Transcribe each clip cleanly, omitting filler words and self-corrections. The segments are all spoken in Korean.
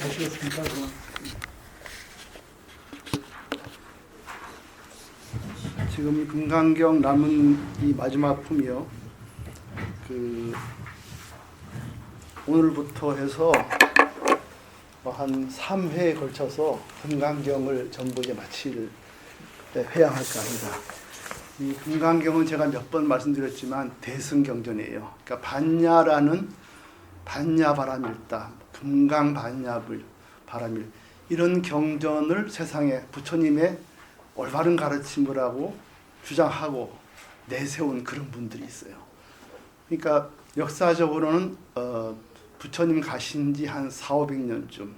되시겠습니까? 그럼. 지금 금강경 남은 이 마지막 품이요. 오늘부터 해서 한 3회에 걸쳐서 금강경을 전부 이제 마칠 회양할까 합니다. 이 금강경은 제가 몇 번 말씀드렸지만 대승경전이에요. 그러니까 반야라는 반야바라밀다, 금강반야불 바라밀, 이런 경전을 세상에 부처님의 올바른 가르침이라고 주장하고 내세운 그런 분들이 있어요. 그러니까 역사적으로는 부처님 가신 지 한 400~500년쯤,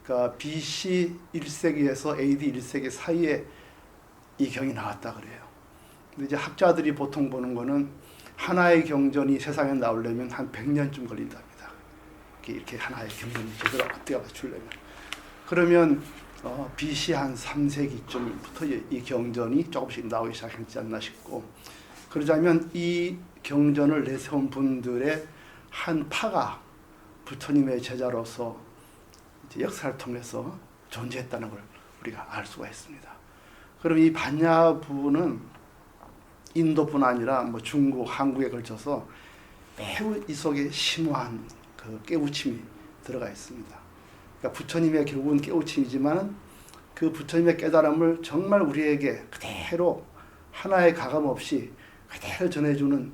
그러니까 BC 1세기에서 AD 1세기 사이에 이 경이 나왔다 그래요. 근데 이제 학자들이 보통 보는 거는 하나의 경전이 세상에 나오려면 한 100년쯤 걸린답니다. 이렇게 하나의 경전이 제대로 앞뒤가 맞추려면. 그러면 BC 한 3세기쯤부터 이 경전이 조금씩 나오기 시작했지 않나 싶고, 그러자면 이 경전을 내세운 분들의 한 파가 부처님의 제자로서 이제 역사를 통해서 존재했다는 걸 우리가 알 수가 있습니다. 그럼 이 반야부는 인도뿐 아니라 뭐 중국, 한국에 걸쳐서 매우 이 속에 심오한 그 깨우침이 들어가 있습니다. 그러니까 부처님의 결국은 깨우침이지만 그 부처님의 깨달음을 정말 우리에게 그대로 하나의 가감 없이 그대로 전해주는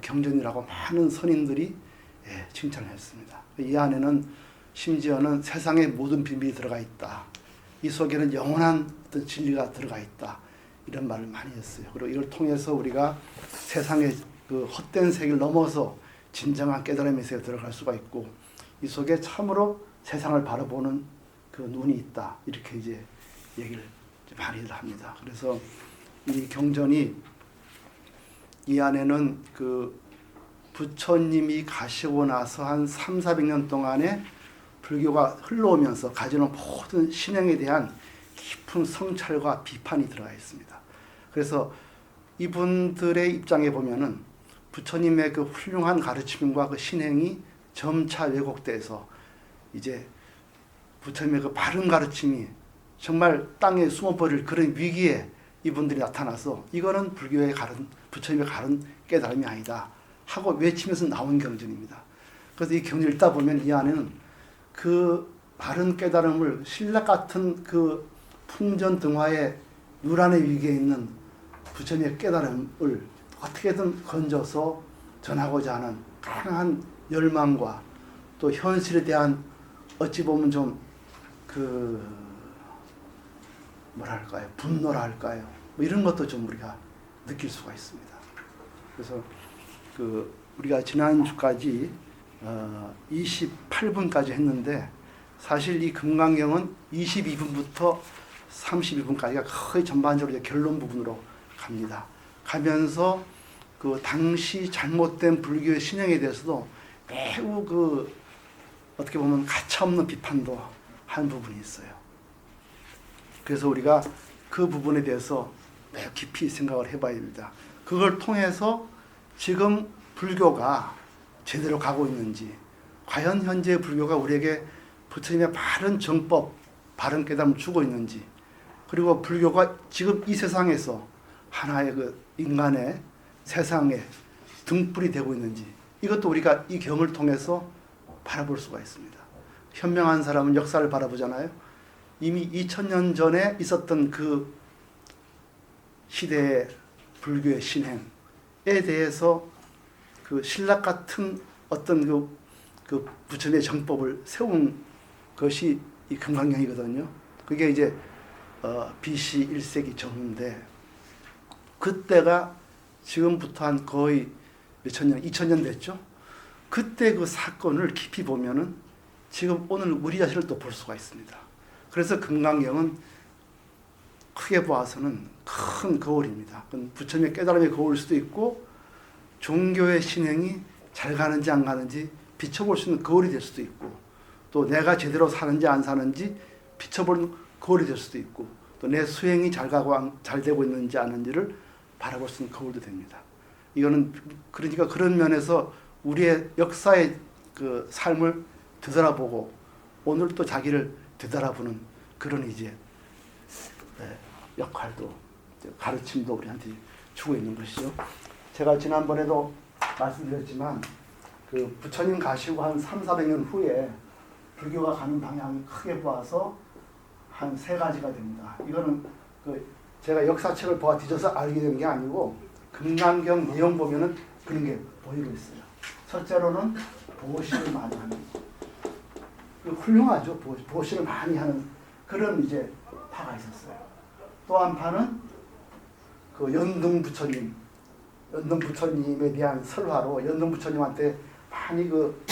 경전이라고 많은 선인들이 칭찬을 했습니다. 이 안에는 심지어는 세상의 모든 비밀이 들어가 있다. 이 속에는 영원한 어떤 진리가 들어가 있다. 이런 말을 많이 했어요. 그리고 이걸 통해서 우리가 세상의 그 헛된 세계를 넘어서 진정한 깨달음의 세계에 들어갈 수가 있고, 이 속에 참으로 세상을 바라보는 그 눈이 있다. 이렇게 이제 얘기를 많이들 합니다. 그래서 이 경전이 이 안에는 그 부처님이 가시고 나서 한 300~400년 동안에 불교가 흘러오면서 가지는 모든 신앙에 대한 깊은 성찰과 비판이 들어가 있습니다. 그래서 이분들의 입장에 보면은 부처님의 그 훌륭한 가르침과 그 신행이 점차 왜곡돼서 이제 부처님의 그 바른 가르침이 정말 땅에 숨어버릴 그런 위기에 이분들이 나타나서 이거는 불교의 부처님의 가른 깨달음이 아니다 하고 외치면서 나온 경전입니다. 그래서 이 경전을 읽다 보면 이 안에는 그 바른 깨달음을 신라 같은 그 풍전등화의 유란의 위기에 있는 부처님의 깨달음을 어떻게든 건져서 전하고자 하는 강한 열망과 또 현실에 대한 어찌 보면 좀 뭐랄까요, 분노라 할까요, 뭐 이런 것도 좀 우리가 느낄 수가 있습니다. 그래서 우리가 지난주까지 28분까지 했는데, 사실 이 금강경은 22분부터 32분까지가 거의 전반적으로 결론 부분으로 갑니다. 가면서 그 당시 잘못된 불교의 신앙에 대해서도 매우 어떻게 보면 가차없는 비판도 한 부분이 있어요. 그래서 우리가 그 부분에 대해서 매우 깊이 생각을 해봐야 됩니다. 그걸 통해서 지금 불교가 제대로 가고 있는지, 과연 현재 불교가 우리에게 부처님의 바른 정법, 바른 깨달음을 주고 있는지, 그리고 불교가 지금 이 세상에서 하나의 그 인간의 세상에 등불이 되고 있는지, 이것도 우리가 이 경을 통해서 바라볼 수가 있습니다. 현명한 사람은 역사를 바라보잖아요. 이미 2000년 전에 있었던 그 시대의 불교의 신행에 대해서 그 신라 같은 어떤 그 부처님의 정법을 세운 것이 이 금강경이거든요. 그게 이제 BC 1세기 전인데, 그때가 지금부터 한 거의 몇천 년, 2000년 됐죠. 그때 그 사건을 깊이 보면은 지금 오늘 우리 자신을 또 볼 수가 있습니다. 그래서 금강경은 크게 보아서는 큰 거울입니다. 부처님의 깨달음의 거울일 수도 있고, 종교의 신행이 잘 가는지 안 가는지 비춰볼 수 있는 거울이 될 수도 있고, 또 내가 제대로 사는지 안 사는지 비춰보는 거울이 될 수도 있고, 또 내 수행이 잘 되고 있는지 아닌지를 바라볼 수 있는 거울도 됩니다. 이거는 그러니까 그런 면에서 우리의 역사의 그 삶을 되돌아보고 오늘 또 자기를 되돌아보는 그런 이제 역할도 가르침도 우리한테 주고 있는 것이죠. 제가 지난번에도 말씀드렸지만 그 부처님 가시고 한 300~400년 후에 불교가 가는 방향이 크게 보아서 한 3가지가 됩니다. 이거는 제가 역사책을 보아 뒤져서 알게 된 게 아니고 금강경 내용 보면은 그런 게 보이고 있어요. 첫째로는 보시를 많이 하는, 훌륭하죠. 보시를 많이 하는 그런 이제 파가 있었어요. 또 한 파는 그 연등 부처님에 대한 설화로 연등 부처님한테 많이 그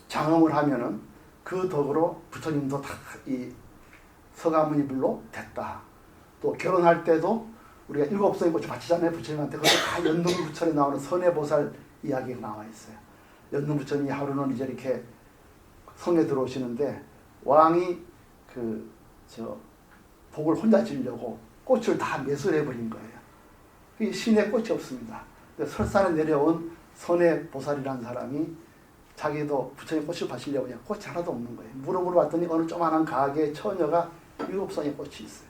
장엄을 하면은 그 덕으로 부처님도 다 이 서가모니불로 됐다. 또 결혼할 때도 우리가 7송이 꽃을 바치잖아요. 부처님한테. 그것도 다 연등 부처에 나오는 선해보살 이야기가 나와 있어요. 연등 부처님이 하루는 이제 이렇게 성에 들어오시는데 왕이 복을 혼자 지려고 꽃을 다 매수해버린 거예요. 이 신에 꽃이 없습니다. 설산에 내려온 선해보살이라는 사람이 자기도 부처님 꽃을 바치려고 그냥 꽃이 하나도 없는 거예요. 물어보러 왔더니 어느 조만한 가게에 처녀가 7송이 꽃이 있어요.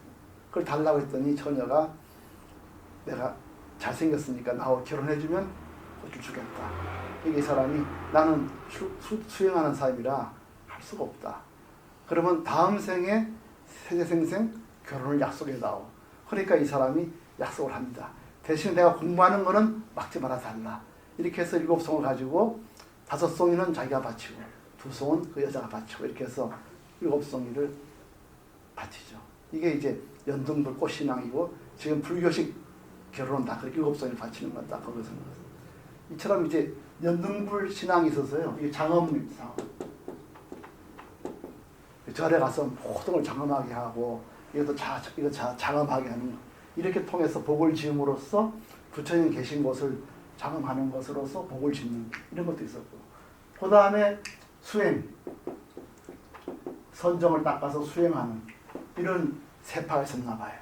그걸 달라고 했더니 처녀가 내가 잘생겼으니까 나하고 결혼해주면 꽃을 주겠다. 이 사람이 나는 수행하는 사람이라 할 수가 없다. 그러면 다음 생에 세대생생 결혼을 약속해다오. 그러니까 이 사람이 약속을 합니다. 대신 내가 공부하는 거는 막지 말아 달라. 이렇게 해서 7송을 가지고 5송이는 자기가 바치고 2송은 그 여자가 바치고 이렇게 해서 7송이를 바치죠. 이게 이제 연등불 꽃신앙이고 지금 불교식 결혼은 다 그렇게 7송이를 바치는 건 다 거기서 나왔어요. 이처럼 이제 연등불 신앙이 있어서요. 이게 장엄입니다. 절에 가서 모든 걸 장엄하게 하고 이것도 장엄하게 하는 거. 이렇게 통해서 복을 지음으로써 부처님 계신 곳을 장엄하는 것으로서 복을 짓는 이런 것도 있었고, 그 다음에 수행, 선정을 닦아서 수행하는 이런 3파가 있었나 봐요.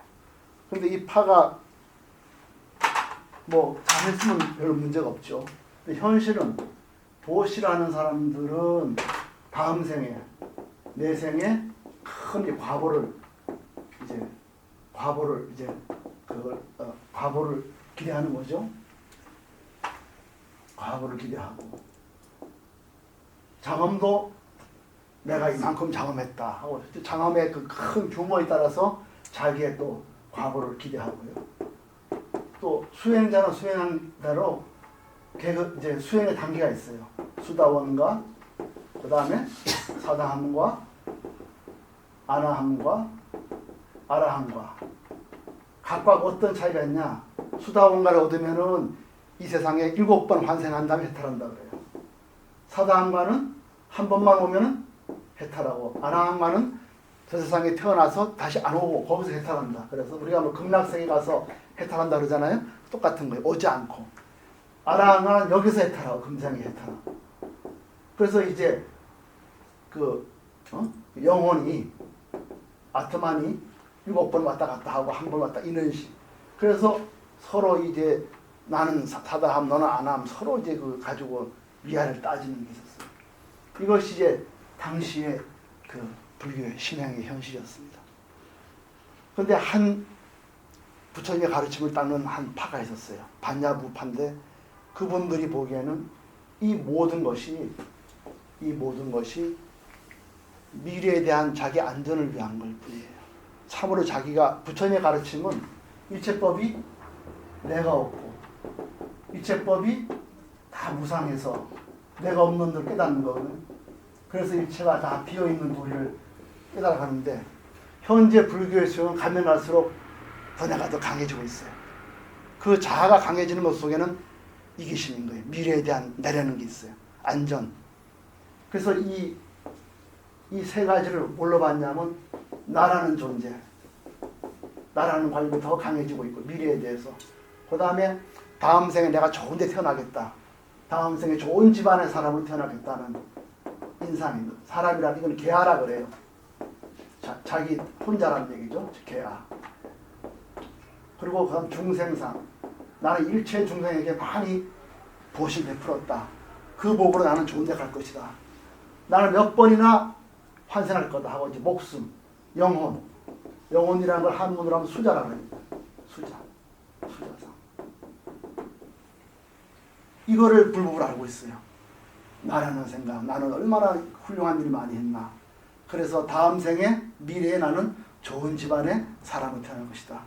근데 이 파가 뭐 잘했으면 별 문제가 없죠. 근데 현실은 보시라는 사람들은 다음 생에, 내 생에 큰 과보를 기대하는 거죠. 과보를 기대하고 장엄도 내가 이만큼 장엄했다 하고 장엄의 그 큰 규모에 따라서 자기의 또 과보를 기대하고요. 또 수행자는 수행한 대로 이제 수행의 단계가 있어요. 수다원과 그 다음에 사다함과 아나함과 아라함과 각각 어떤 차이가 있냐? 수다원가를 얻으면은 이 세상에 7번 환생한 다음에 해탈한다 그래요. 사다함과는 한 번만 오면은 해탈하고, 아나함과는 저 세상에 태어나서 다시 안 오고 거기서 해탈한다. 그래서 우리가 뭐 극락세계 가서 해탈한다 그러잖아요. 똑같은 거예요. 오지 않고. 아라함과는 여기서 해탈하고 금상에 해탈하고. 그래서 이제 영혼이 아트만이 7번 왔다 갔다 하고 한 번 왔다 이런 식. 그래서 서로 이제 나는 사다함 너는 안함 서로 이제 가지고 위안을 따지는 게 있었어요. 이것이 이제 당시의 불교의 신앙의 현실이었습니다. 그런데 한 부처님의 가르침을 따르는 한 파가 있었어요. 반야부파인데 그분들이 보기에는 이 모든 것이 미래에 대한 자기 안전을 위한 걸 뿐이에요. 참으로 자기가 부처님의 가르침은 일체법이 내가 없고 일체법이 다 무상해서 내가 없는 걸 깨닫는 거거든요. 그래서 일체가 다 비어있는 도리를 깨달아가는데 현재 불교의 수행은 가면 갈수록 더 내가 더 강해지고 있어요. 그 자아가 강해지는 것 속에는 이기심인 거예요. 미래에 대한 내려는 게 있어요. 안전. 그래서 이 3가지를 뭘로 봤냐면 나라는 존재, 나라는 관리가 더 강해지고 있고 미래에 대해서. 그 다음에 다음 생에 내가 좋은 데 태어나겠다. 다음 생에 좋은 집안의 사람으로 태어나겠다는 인상입니다. 사람이란 이건 계아라 그래요. 자기 혼자라는 얘기죠. 계아. 그리고 그 다음 중생상. 나는 일체 중생에게 많이 보시 베풀었다. 그 복으로 나는 좋은 데 갈 것이다. 나는 몇 번이나 환생할 거다 하고 이제 목숨, 영혼이라는 걸 한문으로 하면 수자라고 합니다. 수자상. 이거를 불법으로 알고 있어요. 나라는 생각, 나는 얼마나 훌륭한 일을 많이 했나. 그래서 다음 생에 미래에 나는 좋은 집안의 사람으로 태어날 것이다.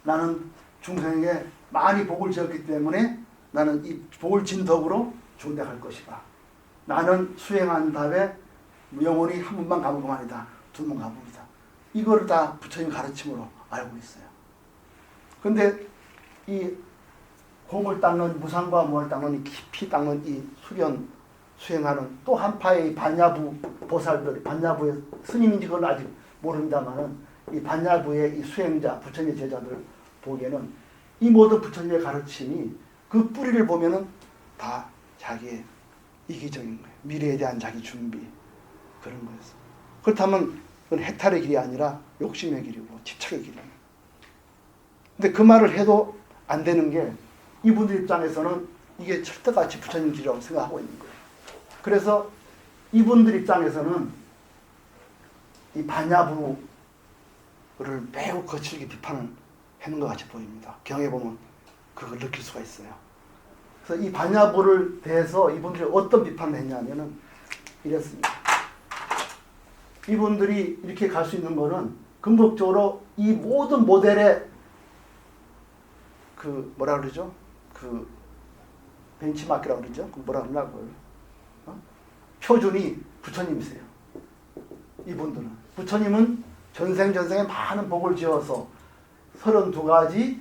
나는 중생에게 많이 복을 지었기 때문에 나는 이 복을 진 덕으로 좋은 데 갈 것이다. 나는 수행한 다음에 영혼이 한 번만 가본 것만이다. 두 번 가봅니다. 이거를 다 부처님 가르침으로 알고 있어요. 근데 이 공을 닦는 무상과 무을 닦는 깊이 닦는 이 수행하는 또 한 파의 반야부 보살들, 반야부의 스님인지 그건 아직 모릅니다만은 이 반야부의 이 수행자, 부처님의 제자들 보기에는 이 모든 부처님의 가르침이 그 뿌리를 보면은 다 자기의 이기적인 거예요. 미래에 대한 자기 준비 그런 거였어. 그렇다면 그건 해탈의 길이 아니라 욕심의 길이고 집착의 길이에요. 근데 그 말을 해도 안 되는 게 이분들 입장에서는 이게 철떡같이 부처님 길이라고 생각하고 있는 거예요. 그래서 이분들 입장에서는 이 반야부를 매우 거칠게 비판을 하는 것 같이 보입니다. 경에 보면 그걸 느낄 수가 있어요. 그래서 이 반야부를 대해서 이분들이 어떤 비판을 했냐면은 이랬습니다. 이분들이 이렇게 갈 수 있는 거는 근본적으로 이 모든 모델의 그 뭐라 그러죠? 그 벤치마크라고 그러죠? 뭐라 그러냐고요? 표준이 부처님이세요. 이분들은. 부처님은 전생에 많은 복을 지어서 32가지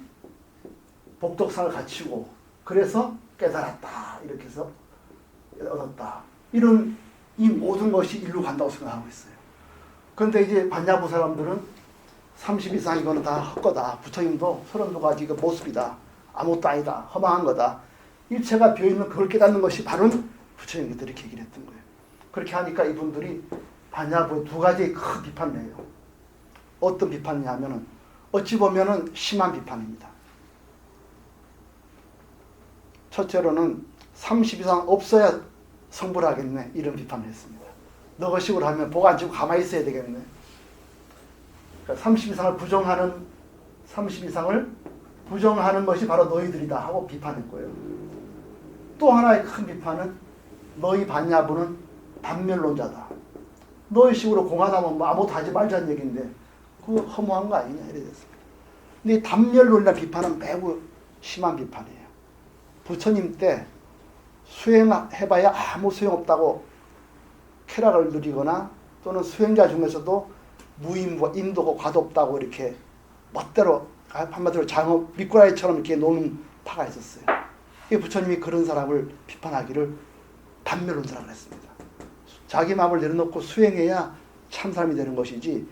복덕상을 갖추고 그래서 깨달았다. 이렇게 해서 얻었다. 이런 이 모든 것이 일로 간다고 생각하고 있어요. 그런데 이제 반야부 사람들은 30 이상 이거는 다 헛거다. 부처님도 32가지 그 모습이다. 아무것도 아니다. 허망한 거다. 일체가 비어있는 그걸 깨닫는 것이 바로 부처님께서 이렇게 얘기를 했던 거예요. 그렇게 하니까 이분들이 반야부의 두 가지의 큰 비판을 해요. 어떤 비판이냐면은 어찌 보면은 심한 비판입니다. 첫째로는 30 이상 없어야 성불을 하겠네. 이런 비판을 했습니다. 너거식으로 하면 복 안 주고 가만히 있어야 되겠네. 그러니까 30 이상을 부정하는 것이 바로 너희들이다 하고 비판했고요. 또 하나의 큰 비판은 너희 반야부는 단멸론자다. 너희 식으로 공하다면 뭐 아무것도 하지 말자는 얘기인데 그거 허무한 거 아니냐 이래 됐습니다. 근데 이 단멸론이라는 비판은 매우 심한 비판이에요. 부처님 때 수행해봐야 아무 소용없다고 쾌락을 누리거나 또는 수행자 중에서도 무임과 임도고 과도 없다고 이렇게 멋대로 한마디로 장어 미꾸라지처럼 이렇게 노는 파가 있었어요. 이 부처님이 그런 사람을 비판하기를 단멸론자라고 했습니다. 자기 마음을 내려놓고 수행해야 참 사람이 되는 것이지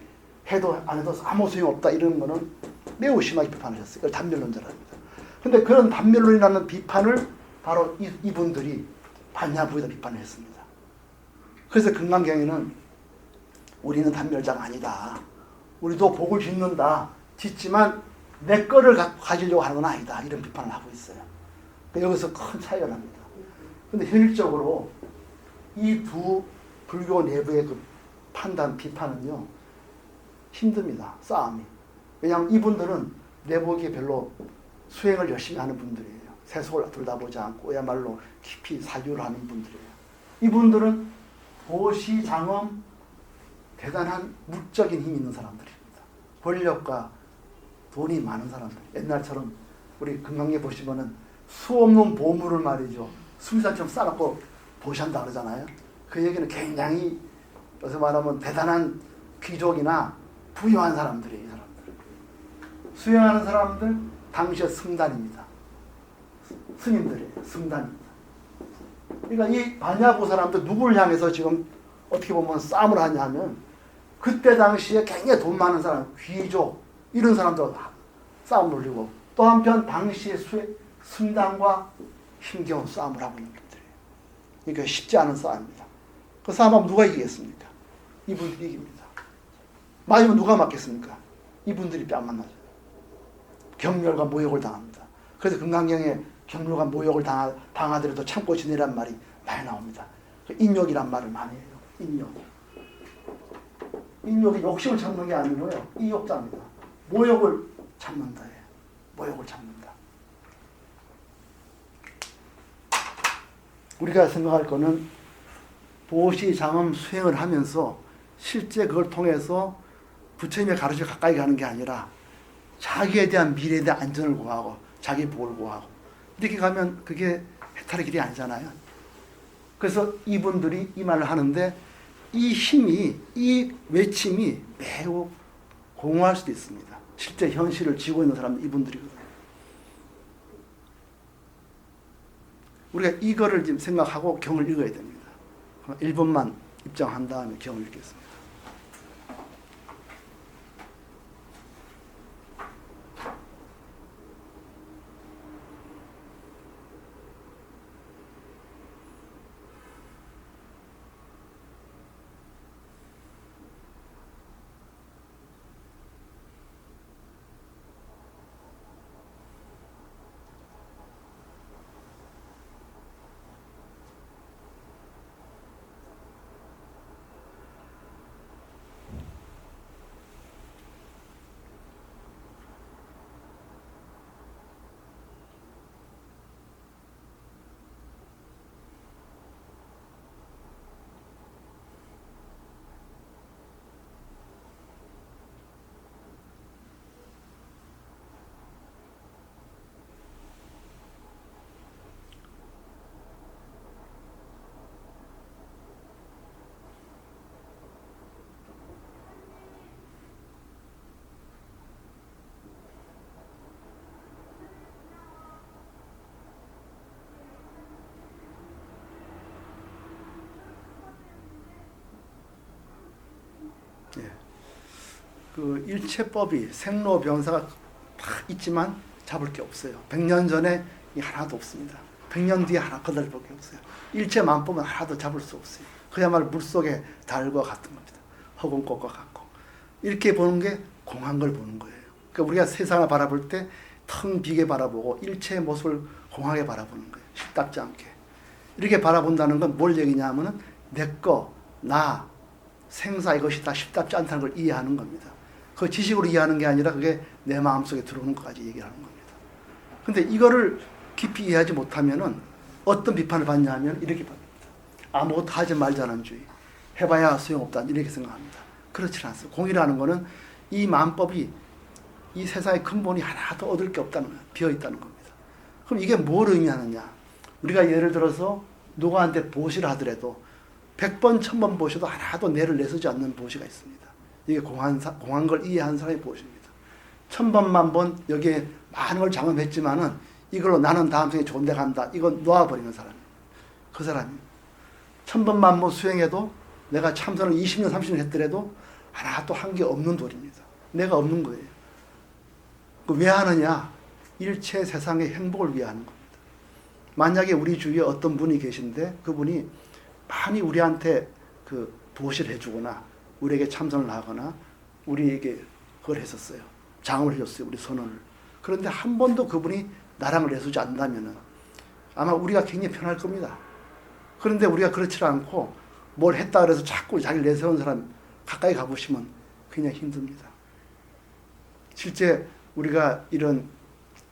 해도 안 해도 아무 소용없다 이런 거는 매우 심하게 비판하셨어요. 그걸 단멸론자라고 합니다. 근데 그런 단멸론이라는 비판을 바로 이분들이 반야부에다 비판을 했습니다. 그래서 금강경에는 우리는 단멸자가 아니다. 우리도 복을 짓는다. 짓지만 내 거를 가지려고 하는 건 아니다. 이런 비판을 하고 있어요. 여기서 큰 차이가 납니다. 근데 현실적으로 이 두 불교 내부의 그 판단, 비판은요, 힘듭니다. 싸움이. 왜냐하면 이분들은 내보기에 별로 수행을 열심히 하는 분들이에요. 세속을 들여다보지 않고 그야말로 깊이 사유를 하는 분들이에요. 이분들은 보시, 장엄, 대단한 물적인 힘이 있는 사람들입니다. 권력과 돈이 많은 사람들. 옛날처럼 우리 금강에 보시면은 수 없는 보물을 말이죠. 수미산처럼 싸놓고 보시한다 그러잖아요. 그 얘기는 굉장히 여기서 말하면 대단한 귀족이나 부유한 사람들이에요. 이 사람들. 수행하는 사람들 당시의 승단입니다. 스님들이에요. 승단입니다. 그러니까 이 반야부 사람들 누구를 향해서 지금 어떻게 보면 싸움을 하냐 하면 그때 당시에 굉장히 돈 많은 사람, 귀족 이런 사람들 싸움을 올리고 또 한편 당시의 승단과 힘겨운 싸움을 하고 있는 분들이에요. 그러니까 쉽지 않은 싸움입니다. 그 싸움하면 누가 이기겠습니까? 이분들이 이깁니다. 맞으면 누가 맞겠습니까? 이분들이 뺨 맞아요. 경멸과 모욕을 당합니다. 그래서 금강경에 경멸과 모욕을 당하더라도 참고 지내란 말이 많이 나옵니다. 인욕이란 말을 많이 해요. 인욕. 인욕이 욕심을 참는 게 아니고요. 이욕자입니다. 모욕을 참는다. 모욕을 참는다. 우리가 생각할 거는 보시장엄 수행을 하면서 실제 그걸 통해서 부처님의 가르쳐 가까이 가는 게 아니라 자기에 대한 미래에 대한 안전을 구하고 자기 복을 구하고 이렇게 가면 그게 해탈의 길이 아니잖아요. 그래서 이분들이 이 말을 하는데 이 힘이, 이 외침이 매우 공허할 수도 있습니다. 실제 현실을 지고 있는 사람은 이분들이거든요. 우리가 이거를 지금 생각하고 경을 읽어야 됩니다. 1번만 입장한 다음에 경을 읽겠습니다. 그 일체법이 생로병사가 다 있지만 잡을 게 없어요. 100년 전에 하나도 없습니다. 100년 뒤에 하나 거덜 볼 게 없어요. 일체만법은 하나도 잡을 수 없어요. 그야말로 물속의 달과 같은 겁니다. 허공꽃과 같고. 이렇게 보는 게 공한 걸 보는 거예요. 그러니까 우리가 세상을 바라볼 때 텅 비게 바라보고 일체의 모습을 공하게 바라보는 거예요. 쉽답지 않게. 이렇게 바라본다는 건 뭘 얘기냐 하면은 내 거, 나, 생사 이것이 다 쉽답지 않다는 걸 이해하는 겁니다. 그 지식으로 이해하는 게 아니라 그게 내 마음속에 들어오는 것까지 얘기하는 겁니다. 근데 이거를 깊이 이해하지 못하면은 어떤 비판을 받냐 하면 이렇게 받습니다. 아무것도 하지 말자는 주의. 해봐야 소용없다. 이렇게 생각합니다. 그렇지 않습니다. 공이라는 거는 이 만법이 이 세상의 근본이 하나도 얻을 게 없다는 거예요. 비어있다는 겁니다. 그럼 이게 뭘 의미하느냐. 우리가 예를 들어서 누구한테 보시를 하더라도 100번, 1000번 보셔도 하나도 내를 내쓰지 않는 보시가 있습니다. 이게 공한 걸 이해한 사람의 보시입니다. 1000번, 1000번 여기에 많은 걸 장엄했지만은 이걸로 나는 다음 생에 좋은 데 간다. 이건 놓아버리는 사람이에요. 그 사람이 1000번, 1000번 수행해도 내가 참선을 20년, 30년 했더라도 하나도 한 게 없는 도리입니다. 내가 없는 거예요. 왜 하느냐? 일체 세상의 행복을 위해 하는 겁니다. 만약에 우리 주위에 어떤 분이 계신데 그분이 많이 우리한테 그 보시를 해주거나 우리에게 참선을 하거나 우리에게 그걸 했었어요. 장을 해줬어요. 우리 선언을. 그런데 한 번도 그분이 나랑을 내수지 않는다면은 아마 우리가 굉장히 편할 겁니다. 그런데 우리가 그렇지 않고 뭘 했다 그래서 자꾸 자기를 내세우는 사람 가까이 가보시면 굉장히 힘듭니다. 실제 우리가 이런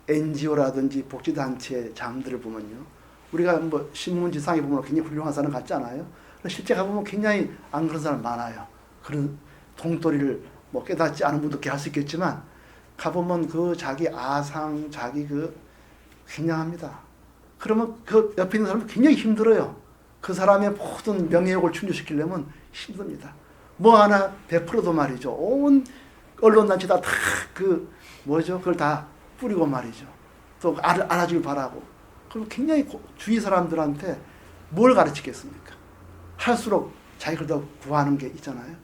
NGO라든지 복지단체 장들을 보면요. 우리가 뭐 신문지상에 보면 굉장히 훌륭한 사람 같지 않아요? 실제 가보면 굉장히 안 그런 사람 많아요. 그런 동토리를 뭐 깨닫지 않은 분도 할 수 있겠지만 가보면 그 자기 아상, 자기 그 굉장합니다. 그러면 그 옆에 있는 사람은 굉장히 힘들어요. 그 사람의 모든 명예욕을 충족시키려면 힘듭니다. 뭐 하나 베풀어도 말이죠. 온 언론단체 다 그 뭐죠? 그걸 다 뿌리고 말이죠. 또 알아주길 바라고. 그럼 굉장히 주위 사람들한테 뭘 가르치겠습니까? 할수록 자기가 더 구하는 게 있잖아요.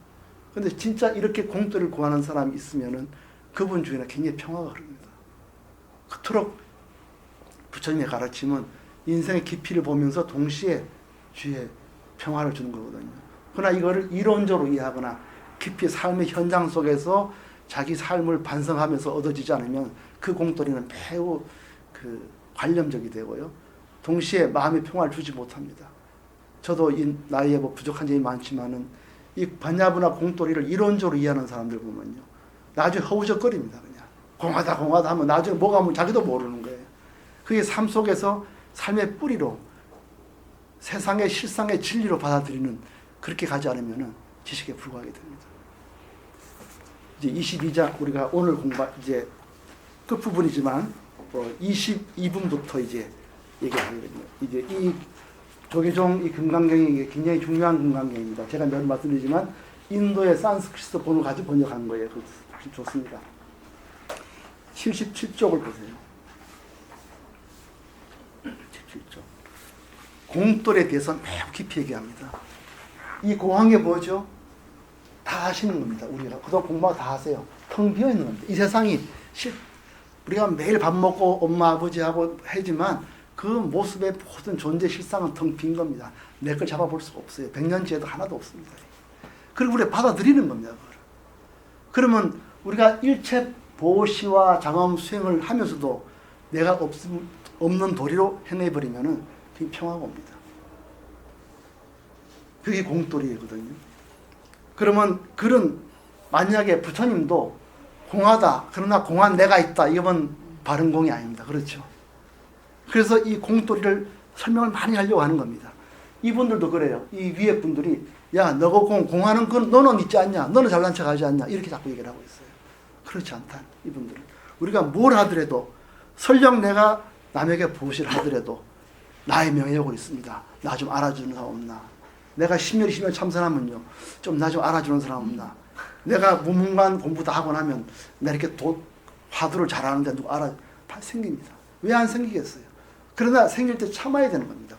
근데 진짜 이렇게 공도를 구하는 사람이 있으면은 그분 주위에는 굉장히 평화가 흐릅니다. 그토록 부처님의 가르침은 인생의 깊이를 보면서 동시에 주위에 평화를 주는 거거든요. 그러나 이거를 이론적으로 이해하거나 깊이 삶의 현장 속에서 자기 삶을 반성하면서 얻어지지 않으면 그 공돌이는 매우 그 관념적이 되고요. 동시에 마음의 평화를 주지 못합니다. 저도 이 나이에 뭐 부족한 점이 많지만은 이 반야부나 공돌이를 이론적으로 이해하는 사람들 보면요, 나중에 허우적거립니다. 그냥 공하다 하면 나중에 뭐가 뭐 자기도 모르는 거예요. 그게 삶 속에서 삶의 뿌리로 세상의 실상의 진리로 받아들이는, 그렇게 가지 않으면 지식에 불과하게 됩니다. 이제 22장 우리가 오늘 이제 끝부분이지만 22분부터 이제 얘기하거든요. 이제 이 조계종 이 금강경이 굉장히 중요한 금강경입니다. 제가 몇 말씀드리지만 인도의 산스크리트 본을 가지고 번역한 거예요. 그 아주 좋습니다. 77쪽을 보세요. 77쪽. 공돌에 대해서 매우 깊이 얘기합니다. 이 공한 게 뭐죠? 다 하시는 겁니다. 우리가 그동안 공부하고 다 하세요. 텅 비어 있는 겁니다. 이 세상이 우리가 매일 밥 먹고 엄마 아버지하고 하지만 그 모습의 모든 존재 실상은 텅 빈 겁니다. 내 걸 잡아볼 수가 없어요. 100년째도 하나도 없습니다. 그리고 우리가 받아들이는 겁니다. 그러면 우리가 일체 보시와 장엄 수행을 하면서도 내가 없는 도리로 해내버리면은 그게 평화가 옵니다. 그게 공돌이거든요. 그러면 만약에 부처님도 공하다, 그러나 공한 내가 있다, 이건 바른 공이 아닙니다. 그렇죠? 그래서 이 공돌이를 설명을 많이 하려고 하는 겁니다. 이분들도 그래요. 이 위에 분들이 야, 너가 공하는 건 너는 있지 않냐, 너는 잘난 척 하지 않냐, 이렇게 자꾸 얘기를 하고 있어요. 그렇지 않다. 이분들은 우리가 뭘 하더라도, 설령 내가 남에게 보시를 하더라도 나의 명예욕은 있습니다. 나 좀 알아주는 사람 없나? 내가 심혈 참선하면요, 좀 나 좀 알아주는 사람 없나? 내가 무문관 공부 다 하고 나면 나 이렇게 화두를 잘하는데 누가 생깁니다. 왜 안 생기겠어요? 그러나 생길 때 참아야 되는 겁니다.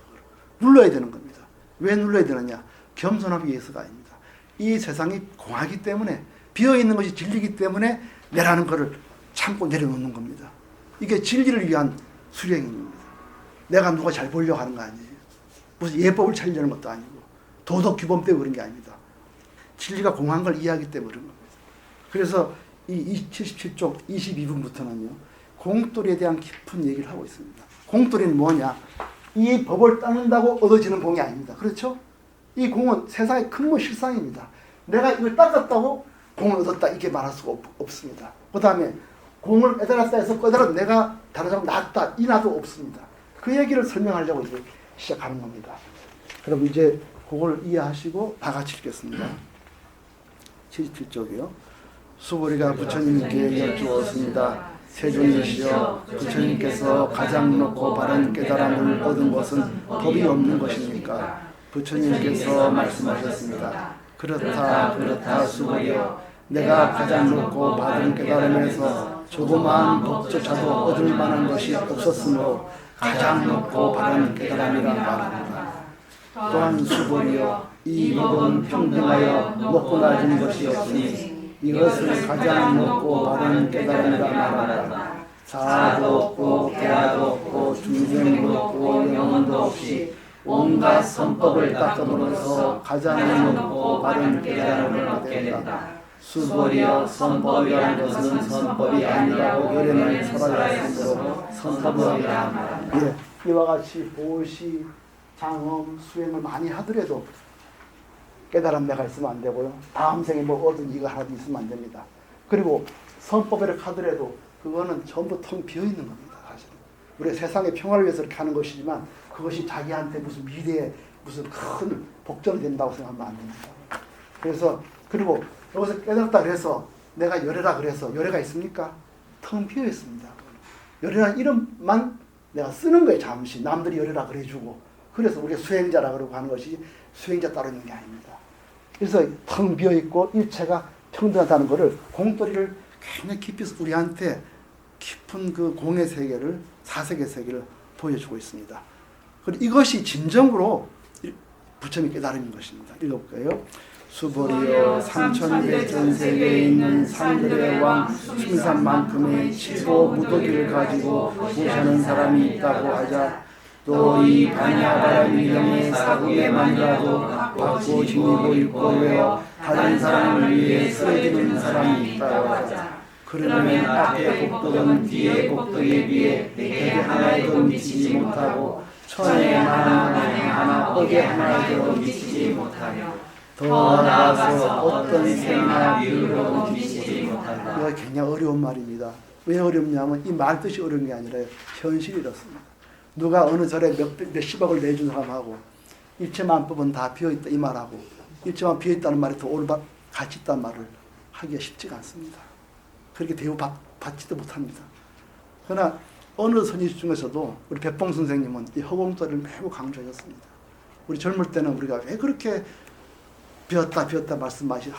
눌러야 되는 겁니다. 왜 눌러야 되느냐? 겸손하기 위해서가 아닙니다. 이 세상이 공하기 때문에, 비어있는 것이 진리이기 때문에 내라는 것을 참고 내려놓는 겁니다. 이게 진리를 위한 수행입니다. 내가 누가 잘 보려고 하는 거 아니에요. 무슨 예법을 찾으려는 것도 아니고 도덕 규범 때문에 그런 게 아닙니다. 진리가 공한 걸 이해하기 때문에 그런 겁니다. 그래서 이 77쪽 22분부터는요, 공돌이에 대한 깊은 얘기를 하고 있습니다. 공돌이는 뭐냐? 이 법을 닦는다고 얻어지는 공이 아닙니다. 그렇죠? 이 공은 세상의 근본 실상입니다. 내가 이걸 닦았다고 공을 얻었다, 이렇게 말할 수가 없습니다. 그 다음에 공을 깨달았다 해서 깨달아도 내가 다른 사람 낫다, 이 나도 없습니다. 그 얘기를 설명하려고 이제 시작하는 겁니다. 그럼 이제 그걸 이해하시고 다 같이 읽겠습니다. 77쪽이요. 수보리가 부처님께 여쭈었습니다. 세존이시여, 부처님께서 가장 높고 바른 깨달음을 얻은 것은 법이 없는 것입니까? 부처님께서 말씀하셨습니다. 그렇다 수보리여, 내가 가장 높고 바른 깨달음에서 조그마한 법조차도 얻을 만한 것이 없었으므로 가장 높고 바른 깨달음이라 말합니다. 또한 수보리여, 이 법은 평등하여 높고 낮은 것이 없으니 이것을 가장 높고 바른 깨달음이라 말하라. 자아도 없고 개아도 없고 중생도 없고 영혼도 없이 온갖 선법을 닦음으로써 가장 높고 바른 깨달음을 얻게 된다. 수보리여, 선법이라는 것은 선법이 아니라고 열애는 설하였으므로 선법이라 말합니다. 이와 같이 보시, 장엄, 수행을 많이 하더라도 깨달은 내가 있으면 안 되고요. 다음 생에 뭐 얻은 이거 하나도 있으면 안 됩니다. 그리고 선법을 하더라도 그거는 전부 텅 비어 있는 겁니다. 사실은. 우리 세상의 평화를 위해서 이렇게 하는 것이지만 그것이 자기한테 무슨 미래에 무슨 큰 복전이 된다고 생각하면 안 됩니다. 그래서 그리고 여기서 깨달았다 그래서 내가 열애라 그래서 열애가 있습니까? 텅 비어 있습니다. 열애라는 이름만 내가 쓰는 거예요. 잠시 남들이 열애라 그래주고, 그래서 우리가 수행자라 그러고 하는 것이 수행자 따로 있는 게 아닙니다. 그래서 텅 비어 있고 일체가 평등하다는 것을, 공돌이를 굉장히 깊이 우리한테 깊은 그 공의 세계를, 사색의 세계를 보여주고 있습니다. 그리고 이것이 진정으로 부처님의 깨달음인 것입니다. 읽어볼까요? 수보리여, 삼천대 전세계에 있는 상들의 왕 수미산만큼의 치고 무더기를 가지고 무시하는 사람이 있다고 하자, 또 이 반야바라 위경의 사국에만이라도 받고 지니고 있고 외워 다른 사람을 위해 쓰여지는 사람이 있다고 하자. 그러면 앞의 복덕은 뒤의 복덕에 비해 대개 하나에도 미치지 못하고 천에 하나, 만에 하나, 억에 하나에도 미치지 못하며 더 나아가서 어떤 생이나 이유로 미치지 못한다. 이거 굉장히 어려운 말입니다. 왜 어렵냐면 이 말 뜻이 어려운 게 아니라 현실이 이렇습니다. 누가 어느 절에 몇십억을 내준 사람하고 일체만법은 다 비어있다 이 말하고 일체만 비어있다는 말이 더 올바 가치 있다는 말을 하기가 쉽지가 않습니다. 그렇게 대우받지도 못합니다. 그러나 어느 선지 중에서도 우리 백봉 선생님은 이 허공도를 매우 강조하셨습니다. 우리 젊을 때는 우리가 왜 그렇게 비었다 말씀하시지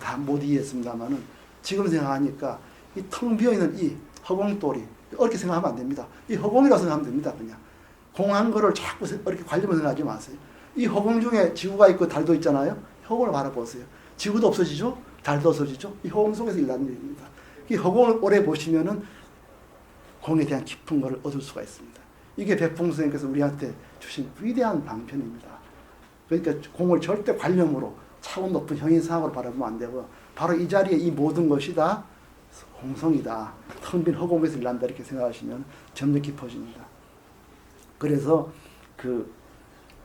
다 못 이해했습니다만은 지금 생각하니까 이 텅 비어있는 이 허공돌이 어렵게 생각하면 안 됩니다. 이 허공이라고 생각하면 됩니다. 그냥 공한 거를 자꾸 어렵게 관념을 생각하지 마세요. 이 허공 중에 지구가 있고 달도 있잖아요. 허공을 바라보세요. 지구도 없어지죠. 달도 없어지죠. 이 허공 속에서 일하는 일입니다. 이 허공을 오래 보시면은 공에 대한 깊은 것을 얻을 수가 있습니다. 이게 백봉 선생님께서 우리한테 주신 위대한 방편입니다. 그러니까 공을 절대 관념으로 차원 높은 형인상으로 바라보면 안 되고 바로 이 자리에 이 모든 것이 다 공성이다. 텅 빈 허공에서 일한다 이렇게 생각하시면 점점 깊어집니다. 그래서 그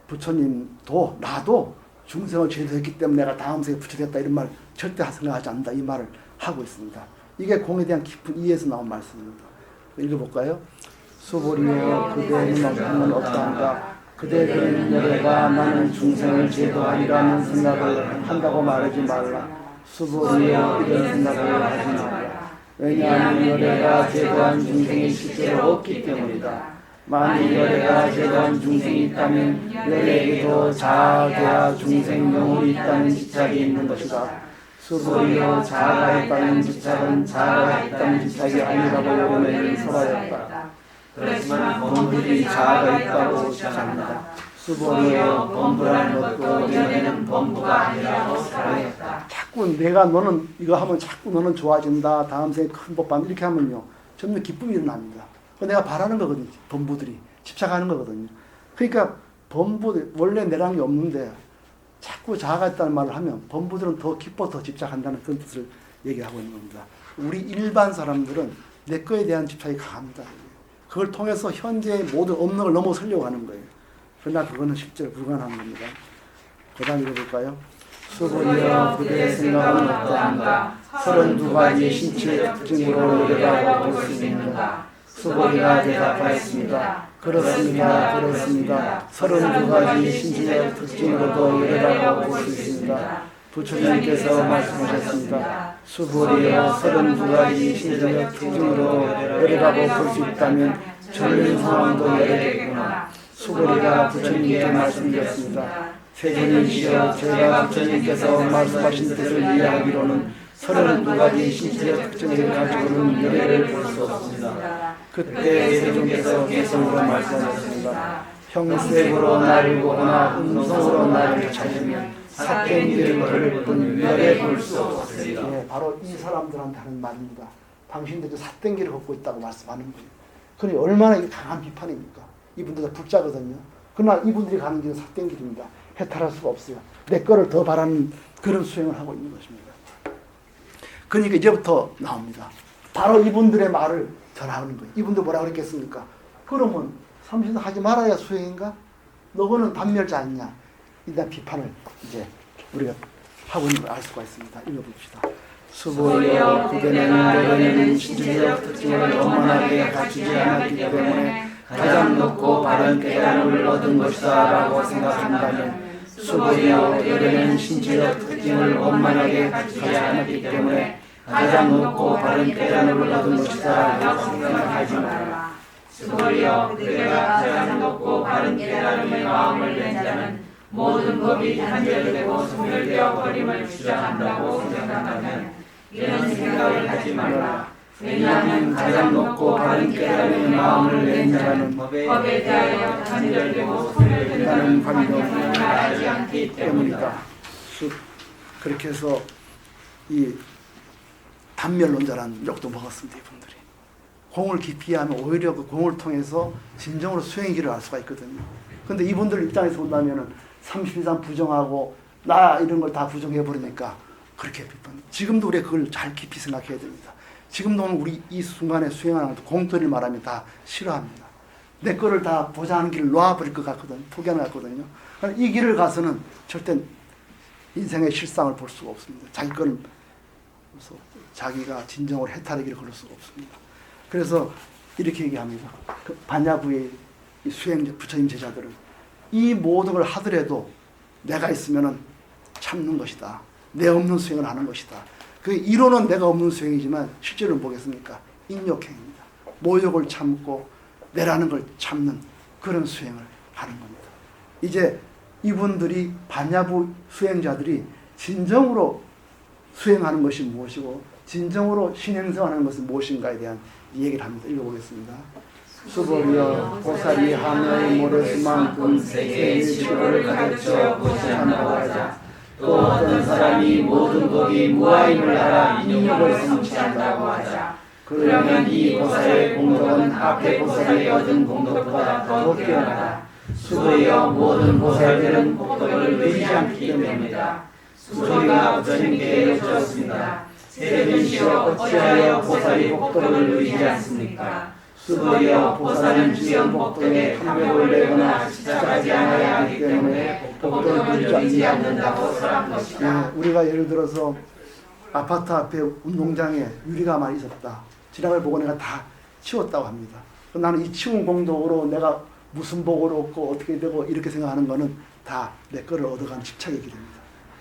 부처님도 나도 중생을 제도했기 때문에 내가 다음 생에 부처 됐다 이런 말 절대 생각하지 않는다 이 말을 하고 있습니다. 이게 공에 대한 깊은 이해에서 나온 말씀입니다. 읽어볼까요? 수보리여 그대는 없으면 없다한가 그대는 여래가 나는 중생을 제도하리라는 생각을 한다고 말하지 말라. 수보리여 이런 생각을 하지 말라. 왜냐하면 여래가 제도한 중생이 실제로 없기 때문이다. 만일 여래가 제도한 중생이 있다면 여래에게도 자아계와 중생 영혼이 있다는 집착이 있는 것이다. 수보리여 자아가 있다는 집착은 자아가 있다는 집착이 아니라고 요즘에는 설하였다. 그렇지만 범부들이 자아가 있다고 주장한다. 수보리여 범부라는 것도 예전에는 범부가 아니라고 설하였다. 자꾸 내가 너는 이거 하면 자꾸 너는 좋아진다. 다음 생에 큰 복 받는다. 이렇게 하면요. 점점 기쁨이 일어납니다. 내가 바라는 거거든요. 범부들이. 집착하는 거거든요. 그러니까 범부들 원래 내라는 게 없는데 자꾸 자아가 있다는 말을 하면 범부들은 더 기뻐 더 집착한다는 그런 뜻을 얘기하고 있는 겁니다. 우리 일반 사람들은 내 거에 대한 집착이 강합니다. 그걸 통해서 현재의 모든 없는 걸 넘어서려고 하는 거예요. 그러나 그거는 실제로 불가능한 겁니다. 그 다음 읽어볼까요? 수보리여 그대의 생각은 어떠한가 32가지 신체의 특징으로 여래라고 볼 수 있는가. 수보리가 대답하였습니다. 그렇습니다. 32가지 신체의 특징으로도 여래라고 볼 수 있습니다. 부처님께서 말씀하셨습니다. 수보리여 32가지 신체의 특징으로 여래라고 볼 수 있다면 전륜 상황도 여래겠구나. 수보리가 부처님께 말씀드렸습니다. 세존이시여 제가 부처님께서 말씀하신 뜻을 이해하기로는 32가지 신체의 특징을 가지고는 여래를 볼 수 없습니다. 그때 세존께서 개성으로 말씀하셨습니다. 형색으로 나를 보거나 음성으로 나를 찾으면 삿된 걸을 뿐 여래 볼 수 없습니다. 네, 바로 이 사람들한테 하는 말입니다. 당신들이 삿된 길을 걷고 있다고 말씀하는 거예요. 그러니 얼마나 이게 강한 비판입니까? 이분들 다 불자거든요. 그러나 이분들이 가는 길은 삿된 길입니다. 해탈할 수가 없어요. 내 거를 더 바라는 그런 수행을 하고 있는 것입니다. 그러니까 이제부터 나옵니다. 바로 이분들의 말을 전하는 거예요. 이분들 뭐라고 그랬겠습니까? 그러면 삼신도 하지 말아야 수행인가? 너거는 단멸자 아니냐? 일단 비판을 이제 우리가 하고 있는 걸 알 수가 있습니다. 읽어봅시다. 수보리여 그대는 신체적 특징을 원만하게 갖추지 않았기 때문에 가장 높고 바른 깨달음을 얻은 것이다 라고 생각한다면 수보리여 그대는 신체적 특징을 원만하게 갖추지 않았기 때문에 가장 높고 바른 깨달음을 얻은 것이다 라고 생각하지 말라. 수보리여 그대가 가장 높고 바른 깨달음의 마음을 낸 자는 모든 법이 단절되고 소멸되어 버림을 주장한다고 생각한다면 이런 생각을 하지 말라. 왜냐하면 가장 높고 바른 깨달음의 마음을 낸 자는 법에 대하여 단절되고 소멸된다는 관념을 알지 않기 때문이다. 그렇게 해서 이 단멸론자라는 욕도 먹었습니다. 이분들이. 공을 깊이 하면 오히려 그 공을 통해서 진정으로 수행의 길을 알 수가 있거든요. 근데 이분들 입장에서 본다면은 32산 부정하고 나 이런 걸 다 부정해버리니까 그렇게 비판. 지금도 우리가 그걸 잘 깊이 생각해야 됩니다. 지금도 우리 이 순간에 수행하는 공토를 말하면 다 싫어합니다. 내 거를 다 보장하는 길을 놓아버릴 것 같거든요. 포기하는 것 같거든요. 이 길을 가서는 절대 인생의 실상을 볼 수가 없습니다. 자기 걸 자기가 진정으로 해탈하기를 걸을 수가 없습니다. 그래서 이렇게 얘기합니다. 그 반야부의 이 수행자, 부처님 제자들은 이 모든 걸 하더라도 내가 있으면은 참는 것이다. 내 없는 수행을 하는 것이다. 그 이론은 내가 없는 수행이지만 실제로는 뭐겠습니까? 인욕행입니다. 모욕을 참고 내라는 걸 참는 그런 수행을 하는 겁니다. 이제 이분들이 반야부 수행자들이 진정으로 수행하는 것이 무엇이고 진정으로 신행성하는 것은 무엇인가에 대한 얘기를 합니다. 읽어보겠습니다. 수보리여 보살이 하늘의 모래수만큼 세계의 치료를 가르쳐 보시한다고 하자. 또 어떤 사람이 모든 법이 무아임을 알아 인욕을 성취한다고 하자. 그러면 이 보살의 공덕은 앞에 보살이 얻은 공덕보다 더 뛰어나다. 수보리여 모든 보살들은 복덕을 누리지 않기 때문이다. 수보리가 부처님께 여쭈었습니다. 세존시여 어찌하여 보살이 복덕을 누리지 않습니까? 수보리여 보살은 주연 복덕에 탐욕을 내거나 시작하지 않아야 하기 때문에 복덕을 누리지 않는다고 설한 것이다. 우리가 예를 들어서 아파트 앞에 운동장에 유리가 많이 있었다. 지나갈 보고 내가 다 치웠다고 합니다. 나는 이 치운 공덕으로 내가 무슨 복을 얻고 어떻게 되고 이렇게 생각하는 거는 다 내 거를 얻어가는 집착의 길입니다.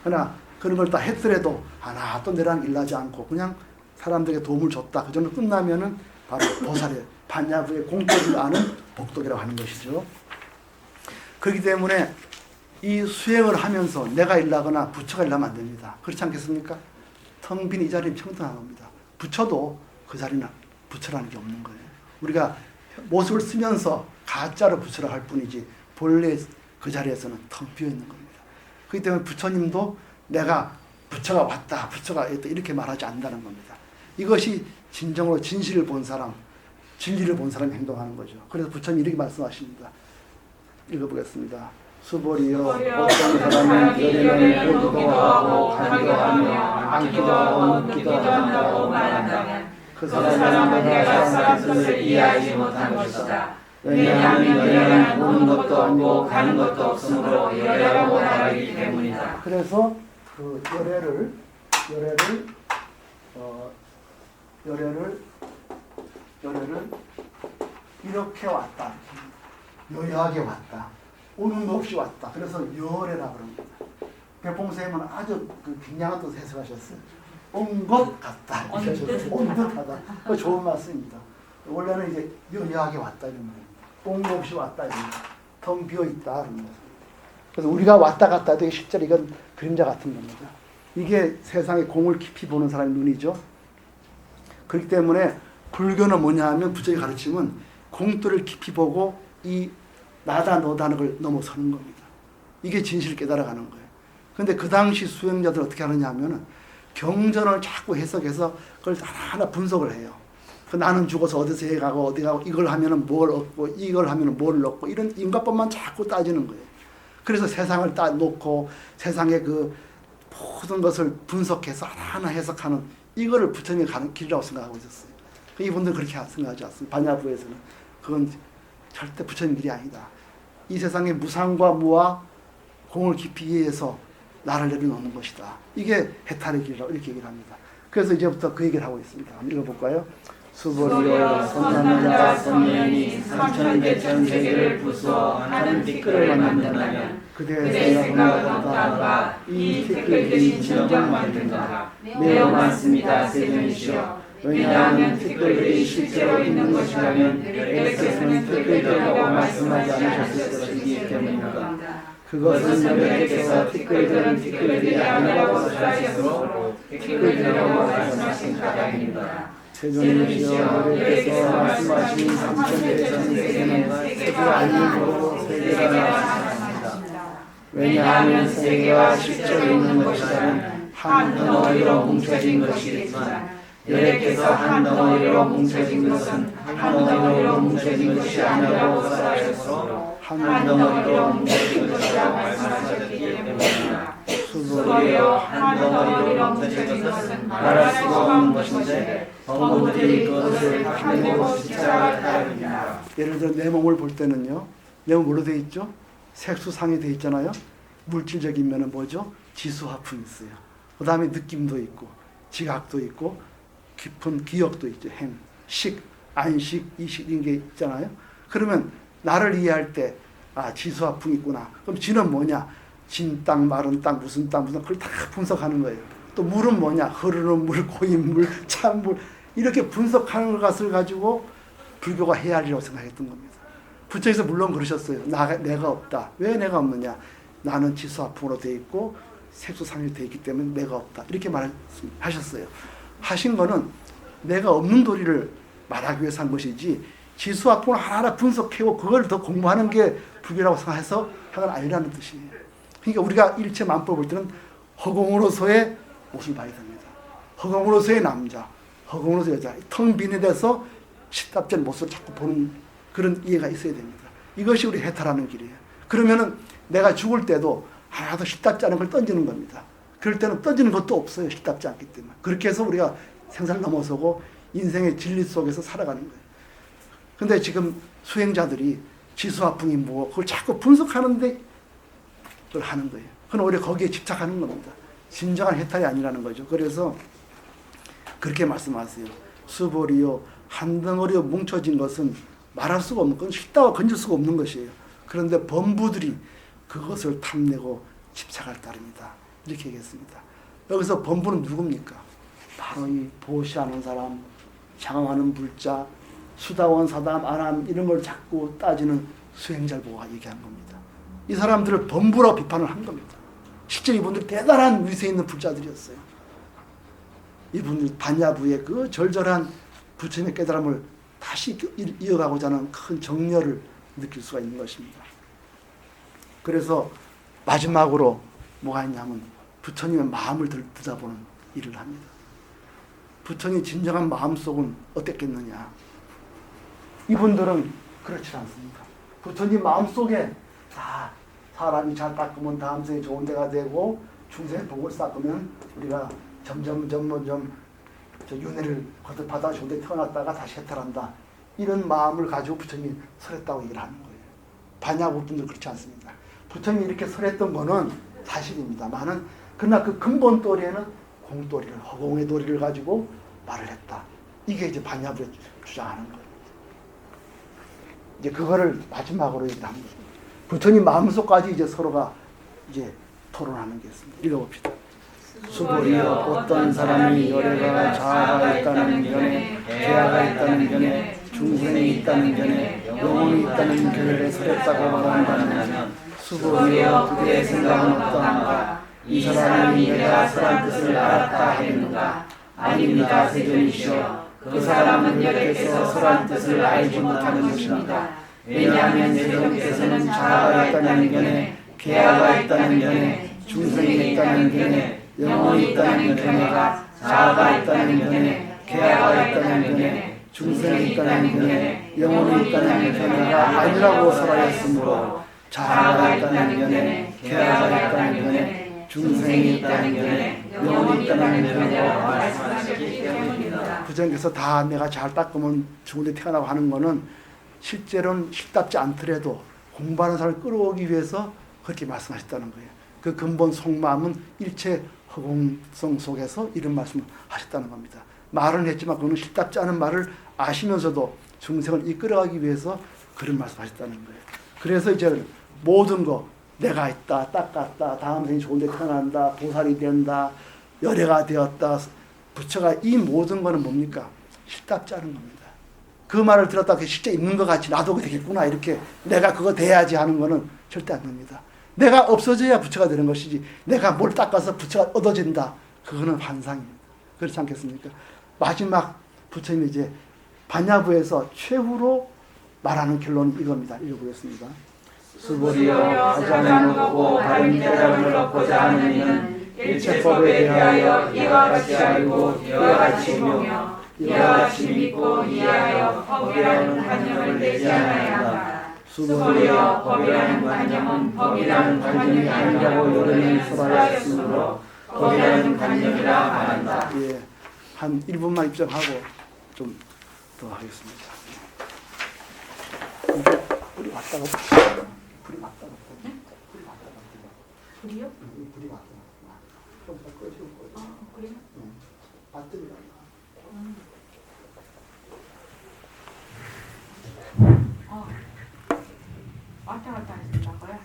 그러나 그런 걸 다 했더라도 하나 또 내랑 일하지 않고 그냥 사람들에게 도움을 줬다. 그 정도 끝나면은 바로 보살의 반야부의 공덕을 아는 복덕이라고 하는 것이죠. 그렇기 때문에 이 수행을 하면서 내가 일하거나 부처가 일하면 안 됩니다. 그렇지 않겠습니까? 텅 빈 이 자리는 평등한 겁니다. 부처도 그 자리는 부처라는 게 없는 거예요. 우리가 모습을 쓰면서 가짜로 부처라 할 뿐이지 본래 그 자리에서는 텅 비어 있는 겁니다. 그렇기 때문에 부처님도 내가 부처가 왔다, 부처가 있다 이렇게 말하지 않는다는 겁니다. 이것이 진정으로 진실을 본 사람, 진리를 본 사람이 행동하는 거죠. 그래서 부처님이 이렇게 말씀하십니다. 읽어보겠습니다. 수보리여 어떤 사람은 열애는 보기도 하고 가기도 하며 앉기도 하고 눕기도 한다고 말한다면 그 사람은 내가 사람 뜻을 이해하지 못한 것이다. 왜냐하면 열애는 보는 것도 없고 가는 것도 없으므로 열애라고 말하기 때문이다. 그래서 그 열애를 이렇게 왔다. 요요하게 왔다. 오는도 없이 왔다. 그래서 열애라고 합니다. 백봉생님은 아주 그 굉장한 뜻 해석하셨어요. 온 것 같다. 온 듯하다. 그 좋은 말씀입니다. 원래는 이제 요요하게 왔다 이런 말입니다. 온 것 없이 왔다 이런 말. 텅 비어 있다 이런 말. 그래서 우리가 왔다 갔다 되게 실제로 이건 그림자 같은 겁니다. 이게 세상의 공을 깊이 보는 사람의 눈이죠. 그렇기 때문에 불교는 뭐냐 하면 부처의 가르침은 공들을 깊이 보고 이 나다 너다 하는 걸 넘어서는 겁니다. 이게 진실을 깨달아가는 거예요. 그런데 그 당시 수행자들 어떻게 하느냐 하면은 경전을 자꾸 해석해서 그걸 하나하나 분석을 해요. 그 나는 죽어서 어디서 해가고 어디 가고 이걸 하면은 뭘 얻고 이걸 하면은 뭘 얻고 이런 인과법만 자꾸 따지는 거예요. 그래서 세상을 딱 놓고 세상의 그 모든 것을 분석해서 하나하나 해석하는 이거를 부처님이 가는 길이라고 생각하고 있었어요. 이분들은 그렇게 생각하지 않습니다. 반야부에서는 그건 절대 부처님 길이 아니다. 이 세상의 무상과 무와 공을 깊이 이해해서 나를 내려놓는 것이다. 이게 해탈의 길이라고 이렇게 얘기를 합니다. 그래서 이제부터 그 얘기를 하고 있습니다. 한번 읽어볼까요? 수보리여 선남자 선녀인이 삼천대천 세계를 부수어 하는 티끌을 만든다면 그대의 생각은 어떠한가? 이 티끌들이 진정 만든가? 매우 많습니다. 세존이시여. 왜냐하면 티끌들이 실제로 있는 것이라면 여러분께서는 티끌들이라고 말씀하지 않으셨을 것이기 때문입니다. 그것은 여러분께서 티끌들은 티끌들이 아니라고 설하셨으므로 티끌들이라고 말씀하신 까닭입니다. 세존이시여, 여러분께서 말씀하신 삼천대천 세계는 세계가 아니므로 세계가 말씀하십니다. 왜냐하면 세계가 실제로 있는 것이라면 한 덩어리로 뭉쳐진 것이겠지만 여러분께서 한 덩어리로 뭉쳐진 것은 한 덩어리로 뭉쳐진 것이 아니라고 설하셨으므로 한 덩어리로 뭉쳐진 것이라고 말씀하셨기 때문입니다. 수보리여 한 덩어리로 뭉쳐진 것은 말할 수가 없는 것인데 어머니들이 그것을 다내고 십자가에 달아듭니다. 예를 들어 내 몸을 볼 때는요, 내 몸 뭘로 되어 있죠? 색수상이 되어 있잖아요. 물질적인 면은 뭐죠? 지수화풍이 있어요. 그 다음에 느낌도 있고 지각도 있고 깊은 기억도 있죠. 행, 식, 안식, 이식 이런 게 있잖아요. 그러면 나를 이해할 때 지수화풍이 있구나. 그럼 지는 뭐냐? 진 땅, 마른 땅, 무슨 땅, 그걸 다 분석하는 거예요. 또 물은 뭐냐? 흐르는 물, 고인 물, 찬물 이렇게 분석하는 것을 가지고 불교가 해야 할 일이라고 생각했던 겁니다. 부처께서 물론 그러셨어요. 내가 없다. 왜 내가 없느냐? 나는 지수화풍으로 되어 있고 색소상이 되어 있기 때문에 내가 없다. 이렇게 말하셨어요. 하신 거는 내가 없는 도리를 말하기 위해서 한 것이지 지수화풍을 하나하나 분석해고 그걸 더 공부하는 게 불교라고 생각해서 하는 아니라는 뜻이에요. 그러니까 우리가 일체 만법을 볼 때는 허공으로서의 모습을 봐야 됩니다. 허공으로서의 남자, 허공으로서의 여자, 텅 빈에 대해서 십답전 모습을 자꾸 보는 그런 이해가 있어야 됩니다. 이것이 우리 해탈하는 길이에요. 그러면은 내가 죽을 때도 하나도 십답지 않은 걸 던지는 겁니다. 그럴 때는 던지는 것도 없어요. 십답지 않기 때문에. 그렇게 해서 우리가 생사를 넘어서고 인생의 진리 속에서 살아가는 거예요. 근데 지금 수행자들이 지수화풍이 뭐 그걸 자꾸 분석하는데 그걸 하는 거예요. 그건 오히려 거기에 집착하는 겁니다. 진정한 해탈이 아니라는 거죠. 그래서 그렇게 말씀하세요. 수보리요 한 덩어리로 뭉쳐진 것은 말할 수가 없는 건 쉽다고 건질 수가 없는 것이에요. 그런데 범부들이 그것을 탐내고 집착할 따름이다. 이렇게 얘기했습니다. 여기서 범부는 누굽니까? 바로 이 보시하는 사람, 장황하는 불자, 수다원, 사담, 아람 이런 걸 자꾸 따지는 수행자를 보고 얘기한 겁니다. 이 사람들을 범부라고 비판을 한 겁니다. 실제 이분들 대단한 위세 있는 불자들이었어요. 이분들 반야부의 그 절절한 부처님의 깨달음을 다시 이어가고자 하는 큰 정열을 느낄 수가 있는 것입니다. 그래서 마지막으로 뭐가 있냐면 부처님의 마음을 들여다보는 일을 합니다. 부처님의 진정한 마음속은 어땠겠느냐. 이분들은 그렇지 않습니다. 부처님 마음속에 사람이 잘 닦으면 다음 생에 좋은 데가 되고 중생의 복을 쌓으면 우리가 점점 윤회를 거듭하다 좋은 데 태어났다가 다시 해탈한다. 이런 마음을 가지고 부처님이 설했다고 얘기를 하는 거예요. 반야부 분들 그렇지 않습니다. 부처님이 이렇게 설했던 거는 사실입니다만은 그러나 그 근본 도리에는 공도리를 허공의 도리를 가지고 말을 했다. 이게 이제 반야부에 주장하는 거예요. 이제 그거를 마지막으로 얘기합니다. 부처님 마음속까지 이제 서로가 이제 토론하는 게 있습니다. 읽어봅시다. 수보리여 어떤 사람이 열애가 자아가 있다는 견해, 계아가 있다는 견해, 중생이 있다는 견해, 영혼이 있다는 견해를 설했다고 말한다면 수보리여 그의 생각은 어떠한가? 이 사람이 내가 설한 뜻을 알았다 하겠는가? 아닙니다. 세존이시여 그 사람은 여태께서 설한 뜻을 알지 못하는 것입니다. 왜냐하면 세존께서는 자아가 있다는 견해, 계아가 있다는 견해, 중생이 있다는 견해, 영혼이 있다는 견해가 자아가 있다는 견해, 계아가 있다는 견해, 중생이 있다는 견해, 영혼이 있다는 견해가 아니라고 설하였으므로 자아가 있다는 견해, 계아가 있다는 견해, 중생이 있다는 견해, 영혼이 있다는 견해라고 말씀하셨기 때문입니다. 부처님께서 다 내가 잘 닦으면 죽은 데 태어나고 하는 거는 실제로는 실답지 않더라도 공부하는 사람을 끌어오기 위해서 그렇게 말씀하셨다는 거예요. 그 근본 속마음은 일체 허공성 속에서 이런 말씀을 하셨다는 겁니다. 말은 했지만 그거는 실답지 않은 말을 아시면서도 중생을 이끌어가기 위해서 그런 말씀을 하셨다는 거예요. 그래서 이제 모든 거 내가 있다, 닦았다, 다음 생에 좋은 데 태어난다, 보살이 된다, 열애가 되었다, 부처가 이 모든 거는 뭡니까? 실답지 않은 겁니다. 그 말을 들었다 실제 있는 것 같이 나도 되겠구나 이렇게 내가 그거 돼야지 하는 거는 절대 안 됩니다. 내가 없어져야 부처가 되는 것이지 내가 뭘 닦아서 부처가 얻어진다. 그거는 환상입니다. 그렇지 않겠습니까? 마지막 부처님이 이제 반야부에서 최후로 말하는 결론은 이겁니다. 읽어보겠습니다. 수보리여 가장 높고 바른 깨달음을 얻고자 하는 이는 일체법에 대하여 이와 같이 알고 이와 같이 보며 이와 같이 믿고 이해하여 법이라는 관념을 내지 않아야 한다. 수보리여 법이라는 관념은 법이라는 관념이 아니라고 여론이 설하였으므로 법이라는 관념이라 말한다. 예, 한 1분만 입장하고 좀 더 하겠습니다. 이게 불이 왔다가 불이 왔다가 불이 왔다가 불이요? 불이 왔다가 좀 꺼지고 꺼져. 그래요? 배터리가 안 왔다 갔다 하신다고요?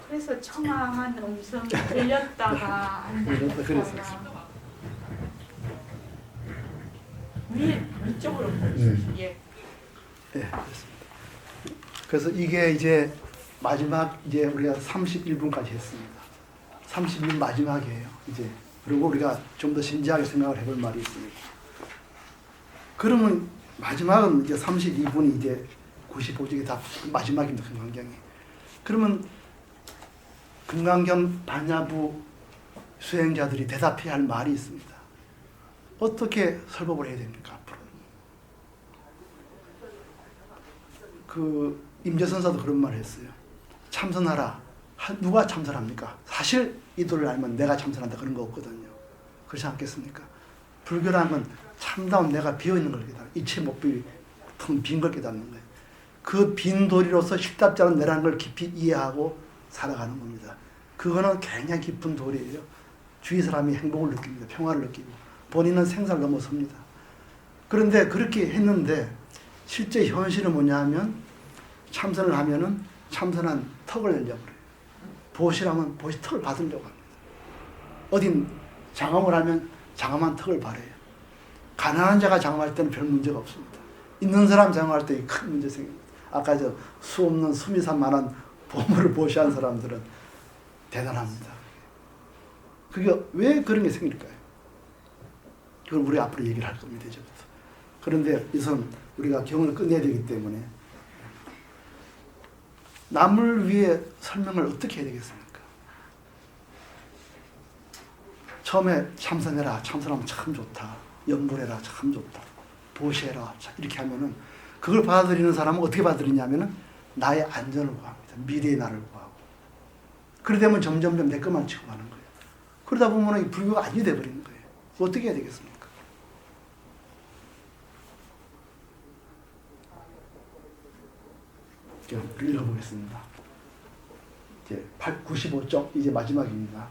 그래서 청아한 음성이 들렸다가 안 들렸다가 위쪽으로 보시죠. 예. 네, 그렇습니다. 그래서 이게 이제 마지막 이제 우리가 31분까지 했습니다. 31분 마지막이에요. 이제 그리고 우리가 좀 더 진지하게 생각을 해볼 말이 있습니다. 그러면 마지막은 이제 32분이 이제 95쪽이 다 마지막입니다. 금강경이. 그러면 금강경 반야부 수행자들이 대답해야 할 말이 있습니다. 어떻게 설법을 해야 됩니까? 앞으로. 그 임재선사도 그런 말을 했어요. 참선하라. 누가 참선합니까? 사실 이도를 알면 내가 참선한다 그런 거 없거든요. 그렇지 않겠습니까? 불교라는 건 참다운 내가 비어있는 걸 깨달아. 이체 목비 텅 빈 걸 깨닫는 거예요. 그 빈 도리로서 식답지 않은 내라는 걸 깊이 이해하고 살아가는 겁니다. 그거는 굉장히 깊은 도리예요. 주위 사람이 행복을 느낍니다. 평화를 느끼고 본인은 생사를 넘어섭니다. 그런데 그렇게 했는데 실제 현실은 뭐냐 하면 참선을 하면은 참선한 턱을 내려고 그래요. 보시라면 보시 턱을 받으려고 합니다. 어딘 장엄을 하면 장엄한 턱을 바래요. 가난한 자가 장엄할 때는 별 문제가 없습니다. 있는 사람 장엄할 때 큰 문제 생깁니다. 아까 저 수 없는 수미산만한 보물을 보시한 사람들은 대단합니다. 그게 왜 그런 게 생길까요? 그걸 우리 앞으로 얘기를 할 겁니다. 이제부터. 그런데 우선 우리가 경을 끝내야 되기 때문에 남을 위해 설명을 어떻게 해야 되겠습니까? 처음에 참선해라. 참선하면 참 좋다. 염불해라. 참 좋다. 보시해라. 이렇게 하면은 그걸 받아들이는 사람은 어떻게 받아들이냐면은 나의 안전을 구합니다. 미래의 나를 구하고. 그러다 보면 점점점 내 것만 치고 가는 거예요. 그러다 보면 불교가 아니게 돼버리는 거예요. 어떻게 해야 되겠습니까? 읽어보겠습니다. 이제 95쪽 이제 마지막입니다.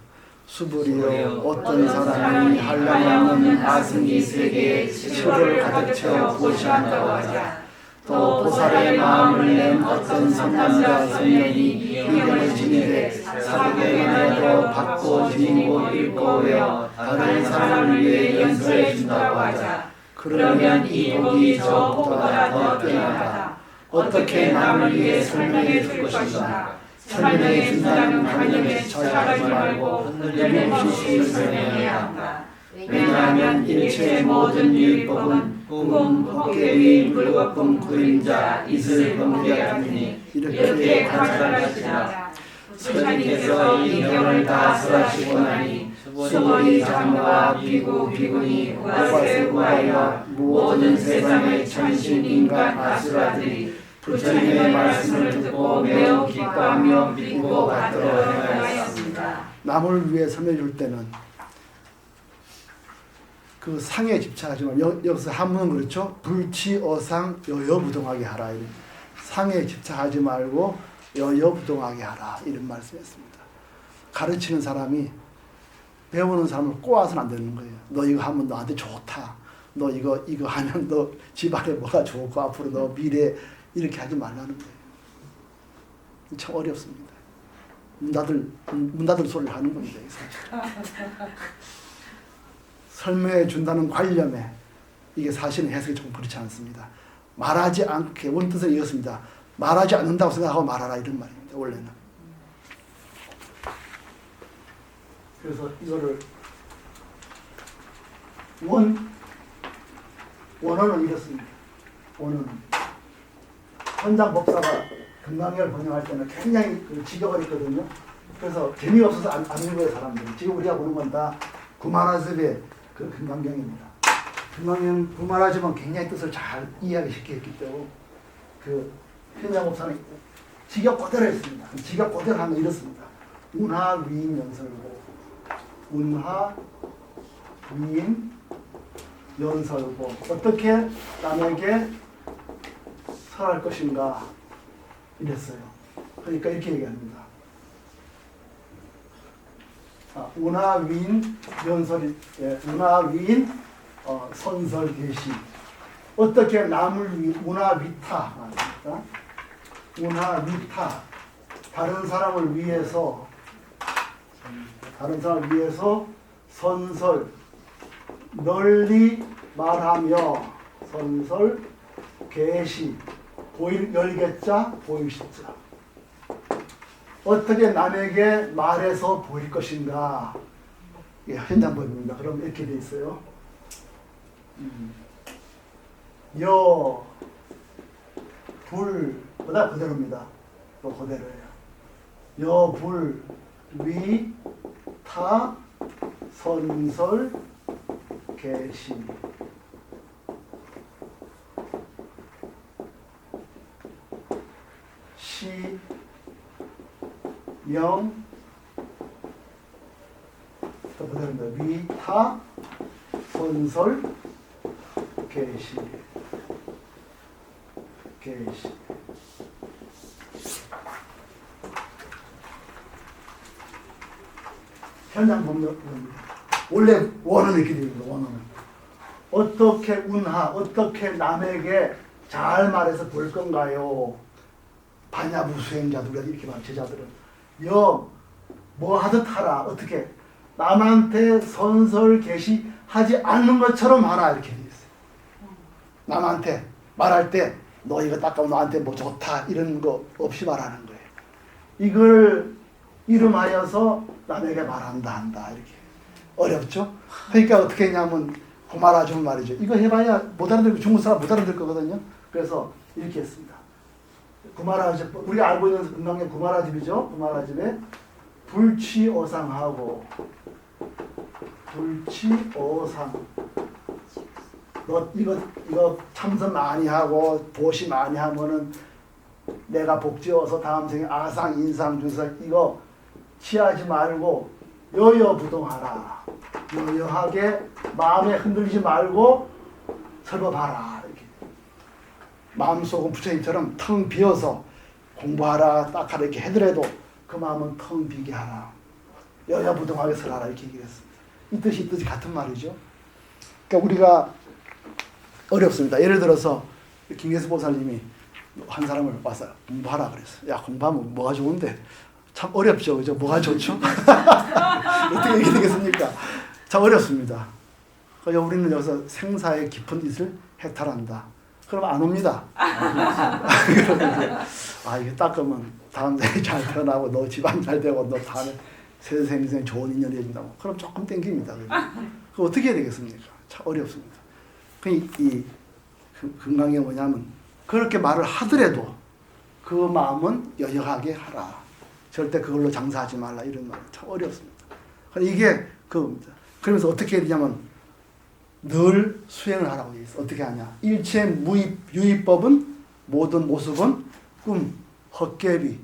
수불이여 어떤 사람이 한량없는 아승기 세계에 치료를 가득 채워 보시한다고 하자. 또 보살의 마음을 낸 어떤 성남자 성년이 이름을 지니되 사극에 관하여 받고 지니고 읽고 외워 다른 사람을 위해 연수해 준다고 하자. 그러면 이 복이 저보다 더 뛰어나다. 어떻게 남을 위해 설명해 줄 것인가? 설명해 준다는 관념에 처하지 말고 흔들림 없이 설명해야 한다. 왜냐하면 일체의 모든 율법은 꿈 도깨비 불거품 그림자 이슬 번개 같으니 이렇게 관찰하시라. 스님께서 이 경을 다 설하시고 나니 수보리 장로와 비구 비구니 우아세 우아여 모든 세상의 천신 인간 아수라들이 부처님의 말씀을 듣고 매우 기뻐하며 믿고 받들어 행하였습니다. 남을 위해 섬해줄 때는 그 상에 집착하지 말고 여기서 한문은 그렇죠. 불치어상 여여부동하게 하라. 이런. 상에 집착하지 말고 여여부동하게 하라. 이런 말씀이었습니다. 가르치는 사람이 배우는 사람을 꼬아서는 안 되는 거예요. 너 이거 하면 너한테 좋다. 너 이거 하면 너 집안에 뭐가 좋고 앞으로 너 미래 이렇게 하지 말라는 거예요. 참 어렵습니다. 문 닫을 소리를 하는 겁니다. 사실. 설명해 준다는 관념에 이게 사실은 해석이 조금 그렇지 않습니다. 말하지 않게 원뜻은 이렇습니다. 말하지 않는다고 생각하고 말하라 이런 말입니다. 원래는. 그래서 이거를 원어는 이렇습니다. 원어는 현장 법사가 금강경을 번역할 때는 굉장히 직역을 했거든요. 그래서 재미없어서 안 읽어요 사람들이. 지금 우리가 보는 건 다 구마라집의 그 금강경입니다. 금강경 구마라집은 굉장히 뜻을 잘 이해하기 쉽게 했기 때문에 그 현장 법사는 직역 그대로 했습니다. 직역 그대로 하면 이렇습니다. 운하 위인 연설고 운하 위인 연설고 어떻게 남에게 설할 것인가 이랬어요. 그러니까 이렇게 얘기합니다. 운하 위인 연설이 운하 위인 선설 계시 어떻게 남을 위해 운하 위타 말입니다. 운하 위타 다른 사람을 위해서 선설 널리 말하며 선설 계시 보일 열개자 보일시자 어떻게 남에게 말해서 보일 것인가 예, 현장법입니다. 그럼 이렇게 돼 있어요. 여 불 보다 그대로입니다. 또 그대로예요. 여 불 위 타 선설 계시 시 명 또 그대로입니다. 위 타 선설 계시 현장 보면 원래 원어는 이렇게 됩니다. 원어는 어떻게 운하 어떻게 남에게 잘 말해서 볼 건가요? 반야부 수행자들 이렇게 말 제자들은 뭐 하듯 하라 어떻게 남한테 선설 계시하지 않는 것처럼 하라 이렇게 돼 있어요. 남한테 말할 때 너 이거 닦으면 너한테 뭐 좋다 이런 거 없이 말하는 거예요. 이걸 이름하여서 남에게 말한다 이렇게 어렵죠? 그러니까 어떻게 했냐면 구마라집은 말이죠. 이거 해봐야 못 알아듣고 중국 사람 못 알아들 거거든요. 그래서 이렇게 했습니다. 구마라집 우리가 알고 있는 금강경 구마라집이죠. 구마라집에 불취어상하고 불취어상 너 이거 참선 많이 하고 보시 많이 하면은 내가 복지어서 다음 생에 아상 인상 주석 이거 취하지 말고 여여부동하라. 여여하게 마음에 흔들리지 말고 설법하라. 이렇게 마음속은 부처님처럼 텅 비어서 공부하라 딱하라 이렇게 해더라도 그 마음은 텅 비게 하라. 여여부동하게 설하라 이렇게 얘기를 했습니다. 이 뜻이 같은 말이죠. 그러니까 우리가 어렵습니다. 예를 들어서 김계수 보살님이 한 사람을 와서 공부하라 그랬어요. 야 공부하면 뭐가 좋은데 참 어렵죠. 그죠? 뭐가 좋죠? 어떻게 얘기 되겠습니까? 참 어렵습니다. 그래서 우리는 여기서 생사의 깊은 뜻을 해탈한다. 그럼 안 옵니다. 이게 닦으면 다음 생에 잘 태어나고 너 집안 잘 되고 너 다음에 새 생에 좋은 인연이 해준다고. 그럼 조금 땡깁니다. 그거 어떻게 해야 되겠습니까? 참 어렵습니다. 이 금강경 뭐냐면 그렇게 말을 하더라도 그 마음은 여여하게 하라. 절대 그걸로 장사하지 말라. 이런 말은 참 어렵습니다. 이게 그겁니다. 그러면서 어떻게 해야 되냐면 늘 수행을 하라고 돼 있어. 어떻게 하냐. 일체 유의법은 모든 모습은 꿈, 헛개비,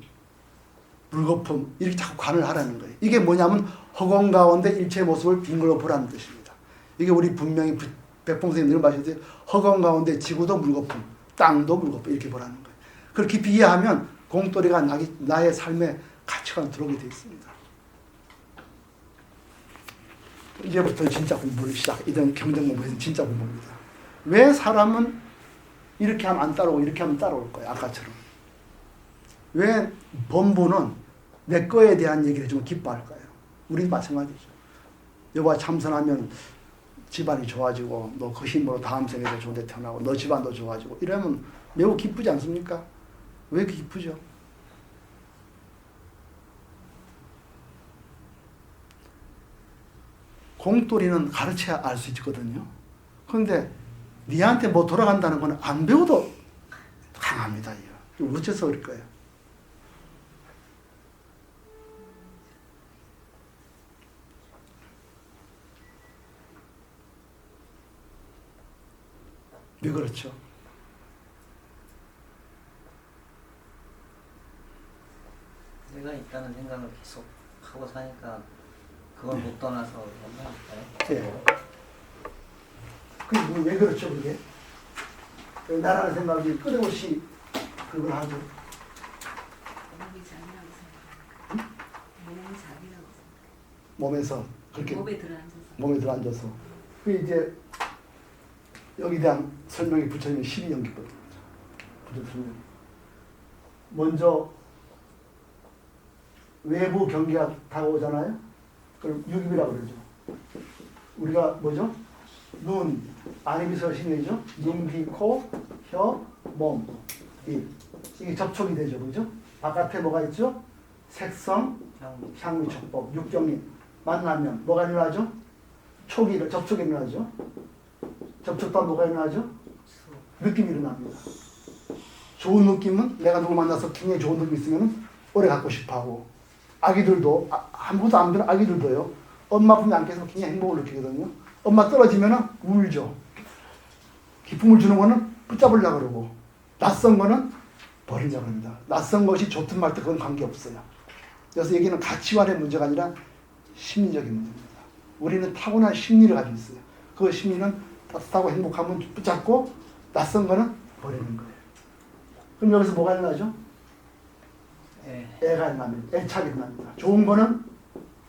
물거품 이렇게 자꾸 관을 하라는 거예요. 이게 뭐냐면 허공 가운데 일체 모습을 빙글로 보라는 뜻입니다. 이게 우리 분명히 백봉선생님 늘 말하셨어요. 허공 가운데 지구도 물거품, 땅도 물거품 이렇게 보라는 거예요. 그렇게 깊이 이해하면 공돌이가 나의 삶의 가치관으로 들어오게 되어 있습니다. 이제부터 진짜 공부를 이런 경전 공부에서 진짜 공부입니다. 왜 사람은 이렇게 하면 안 따라오고 이렇게 하면 따라올 거예요. 아까처럼. 왜 범부는 내 거에 대한 얘기를 해주면 기뻐할까요? 우리도 마찬가지죠. 여보가 참선하면 집안이 좋아지고 너 그 힘으로 다음 생에도 좋은 데 태어나고 너 집안도 좋아지고 이러면 매우 기쁘지 않습니까? 왜 이렇게 기쁘죠? 공돌이는 가르쳐야 알 수 있거든요. 그런데 니한테 뭐 돌아간다는 건 안 배워도 강합니다. 어째서 그럴까요? 왜 그렇죠? 내가 있다는 생각을 계속 하고 사니까 그걸 못 떠나서 그런 거니까요. 네. 왜 그렇죠, 그게? 나라는 생각이 끊임없이 그걸 하죠. 몸이 잠이라고 생각해. 몸이 잠이라고 생각해. 몸에서 그렇게 몸에 들어앉아서. 들어앉아서. 그 이제 여기 대한 설명이 붙여있는 12연기법입니다. 설명. 먼저 외부 경계가 다가오잖아요. 그럼 유깁이라고 그러죠. 우리가 뭐죠? 눈, 안입에서 신이죠. 눈, 귀, 코, 혀, 몸, 입. 이게 접촉이 되죠, 그죠? 바깥에 뭐가 있죠? 색성, 향미, 촉법, 육경이 만나면 뭐가 일어나죠? 접촉이 일어나죠. 접촉과 뭐가 일어나죠? 느낌이 일어납니다. 좋은 느낌은 내가 누구 만나서 굉장히 좋은 느낌이 있으면 오래 갖고 싶어하고, 아기들도 아무것도 안 되는 아기들도요. 엄마 품에 안고 있으면 굉장히 행복을 느끼거든요. 엄마 떨어지면 울죠. 기쁨을 주는 거는 붙잡으려고 그러고, 낯선 거는 버리려고 합니다. 낯선 것이 좋든 말든 그건 관계없어요. 그래서 여기는 가치관의 문제가 아니라 심리적인 문제입니다. 우리는 타고난 심리를 가지고 있어요. 그 심리는 따뜻하고 행복하면 붙잡고, 낯선 거는 버리는 거예요. 그럼 여기서 뭐가 일어나죠? 애가 일어납니다. 애착이 일어납니다. 좋은 거는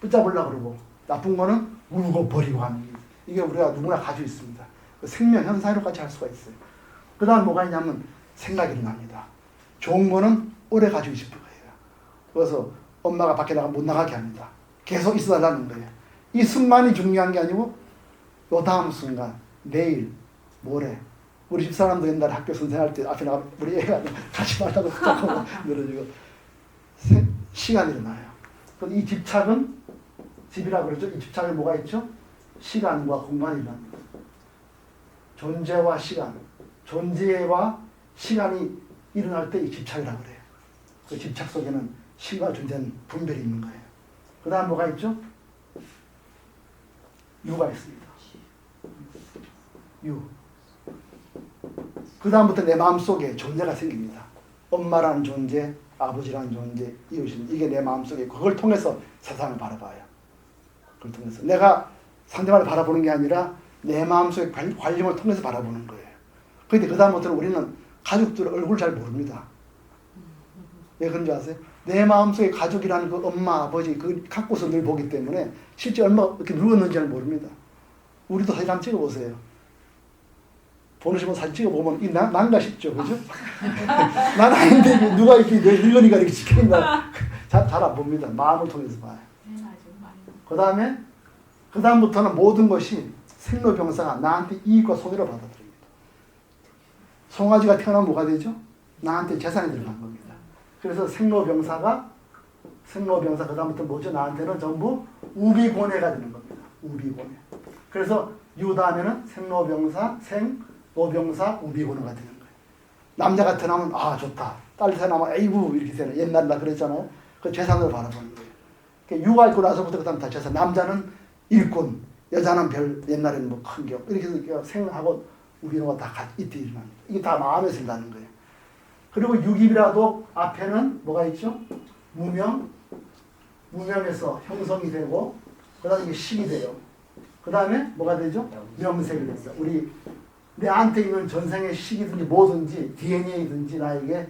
붙잡으려고 그러고, 나쁜 거는 울고 버리고 하는 게, 이게 우리가 누구나 가지고 있습니다. 생명 현상으로까지 할 수가 있어요. 그 다음 뭐가 있냐면 생각이 일어납니다. 좋은 거는 오래 가지고 싶은 거예요. 그래서 엄마가 밖에 나가 못 나가게 합니다. 계속 있어달라는 거예요. 이 순간이 중요한 게 아니고 요 다음 순간, 내일, 모레. 우리 집사람도 옛날에 학교 선생할 때 앞에 나가 우리 애가 같이 말하고 붙잡고 늘어지고 시간이 일어나요. 이 집착은 집이라고 그러죠. 이 집착에 뭐가 있죠? 시간과 공간이 일어납니다. 존재와 시간, 존재와 시간이 일어날 때 이 집착이라고 그래요. 그 집착 속에는 시간과 존재는 분별이 있는 거예요. 그 다음 뭐가 있죠? 유가 있습니다. 유. 그 다음부터 내 마음속에 존재가 생깁니다. 엄마라는 존재, 아버지라는 존재, 이웃인 이게 내 마음속에 있고, 그걸 통해서 세상을 바라봐요. 그걸 통해서 내가 상대방을 바라보는 게 아니라 내 마음속의 관념을 통해서 바라보는 거예요. 그런데 그 다음부터는 우리는 가족들 얼굴 잘 모릅니다. 왜 그런지 아세요? 내 마음속에 가족이라는 그 엄마, 아버지 그 갖고서 늘 보기 때문에 실제 얼마 이렇게 늙었는지 잘 모릅니다. 우리도 사진 한번 찍어보세요. 보내시면 사진 찍어보면 이 난가 싶죠, 그죠? 난 아닌데 누가 이렇게 늙은이가 이렇게 찍혀있나 잘 안 봅니다. 마음을 통해서 봐요. 그 다음부터는 모든 것이 생로병사가 나한테 이익과 손해를 받아들입니다. 송아지가 태어나면 뭐가 되죠? 나한테 재산이 들어간 겁니다. 그래서 생로병사가 그 다음부터 뭐죠? 나한테는 전부 우비고뇌가 되는 겁니다. 우비고뇌. 그래서 유 다음에는 생로병사, 생, 노병사 우비고노가 되는 거예요. 남자가 태어나면 아 좋다. 딸 태어나면 아이고 이렇게 되는 옛날에 나 그랬잖아요. 그 재산으로 바라보는 거예요. 그러니까 육아 있고 나서부터 그다음 다 재산. 남자는 일꾼, 여자는 별 옛날에는 뭐 큰 격 이렇게 해서 생하고 우비고노가 다 이때 일어납니다. 이게 다 마음에 든다는 거예요. 그리고 육입이라도 앞에는 뭐가 있죠? 무명에서 형성이 되고 그다음에 이게 식이 돼요. 그 다음에 뭐가 되죠? 명색이 됩니다. 우리 내한테 있는 전생의 식이든지 뭐든지 DNA든지 나에게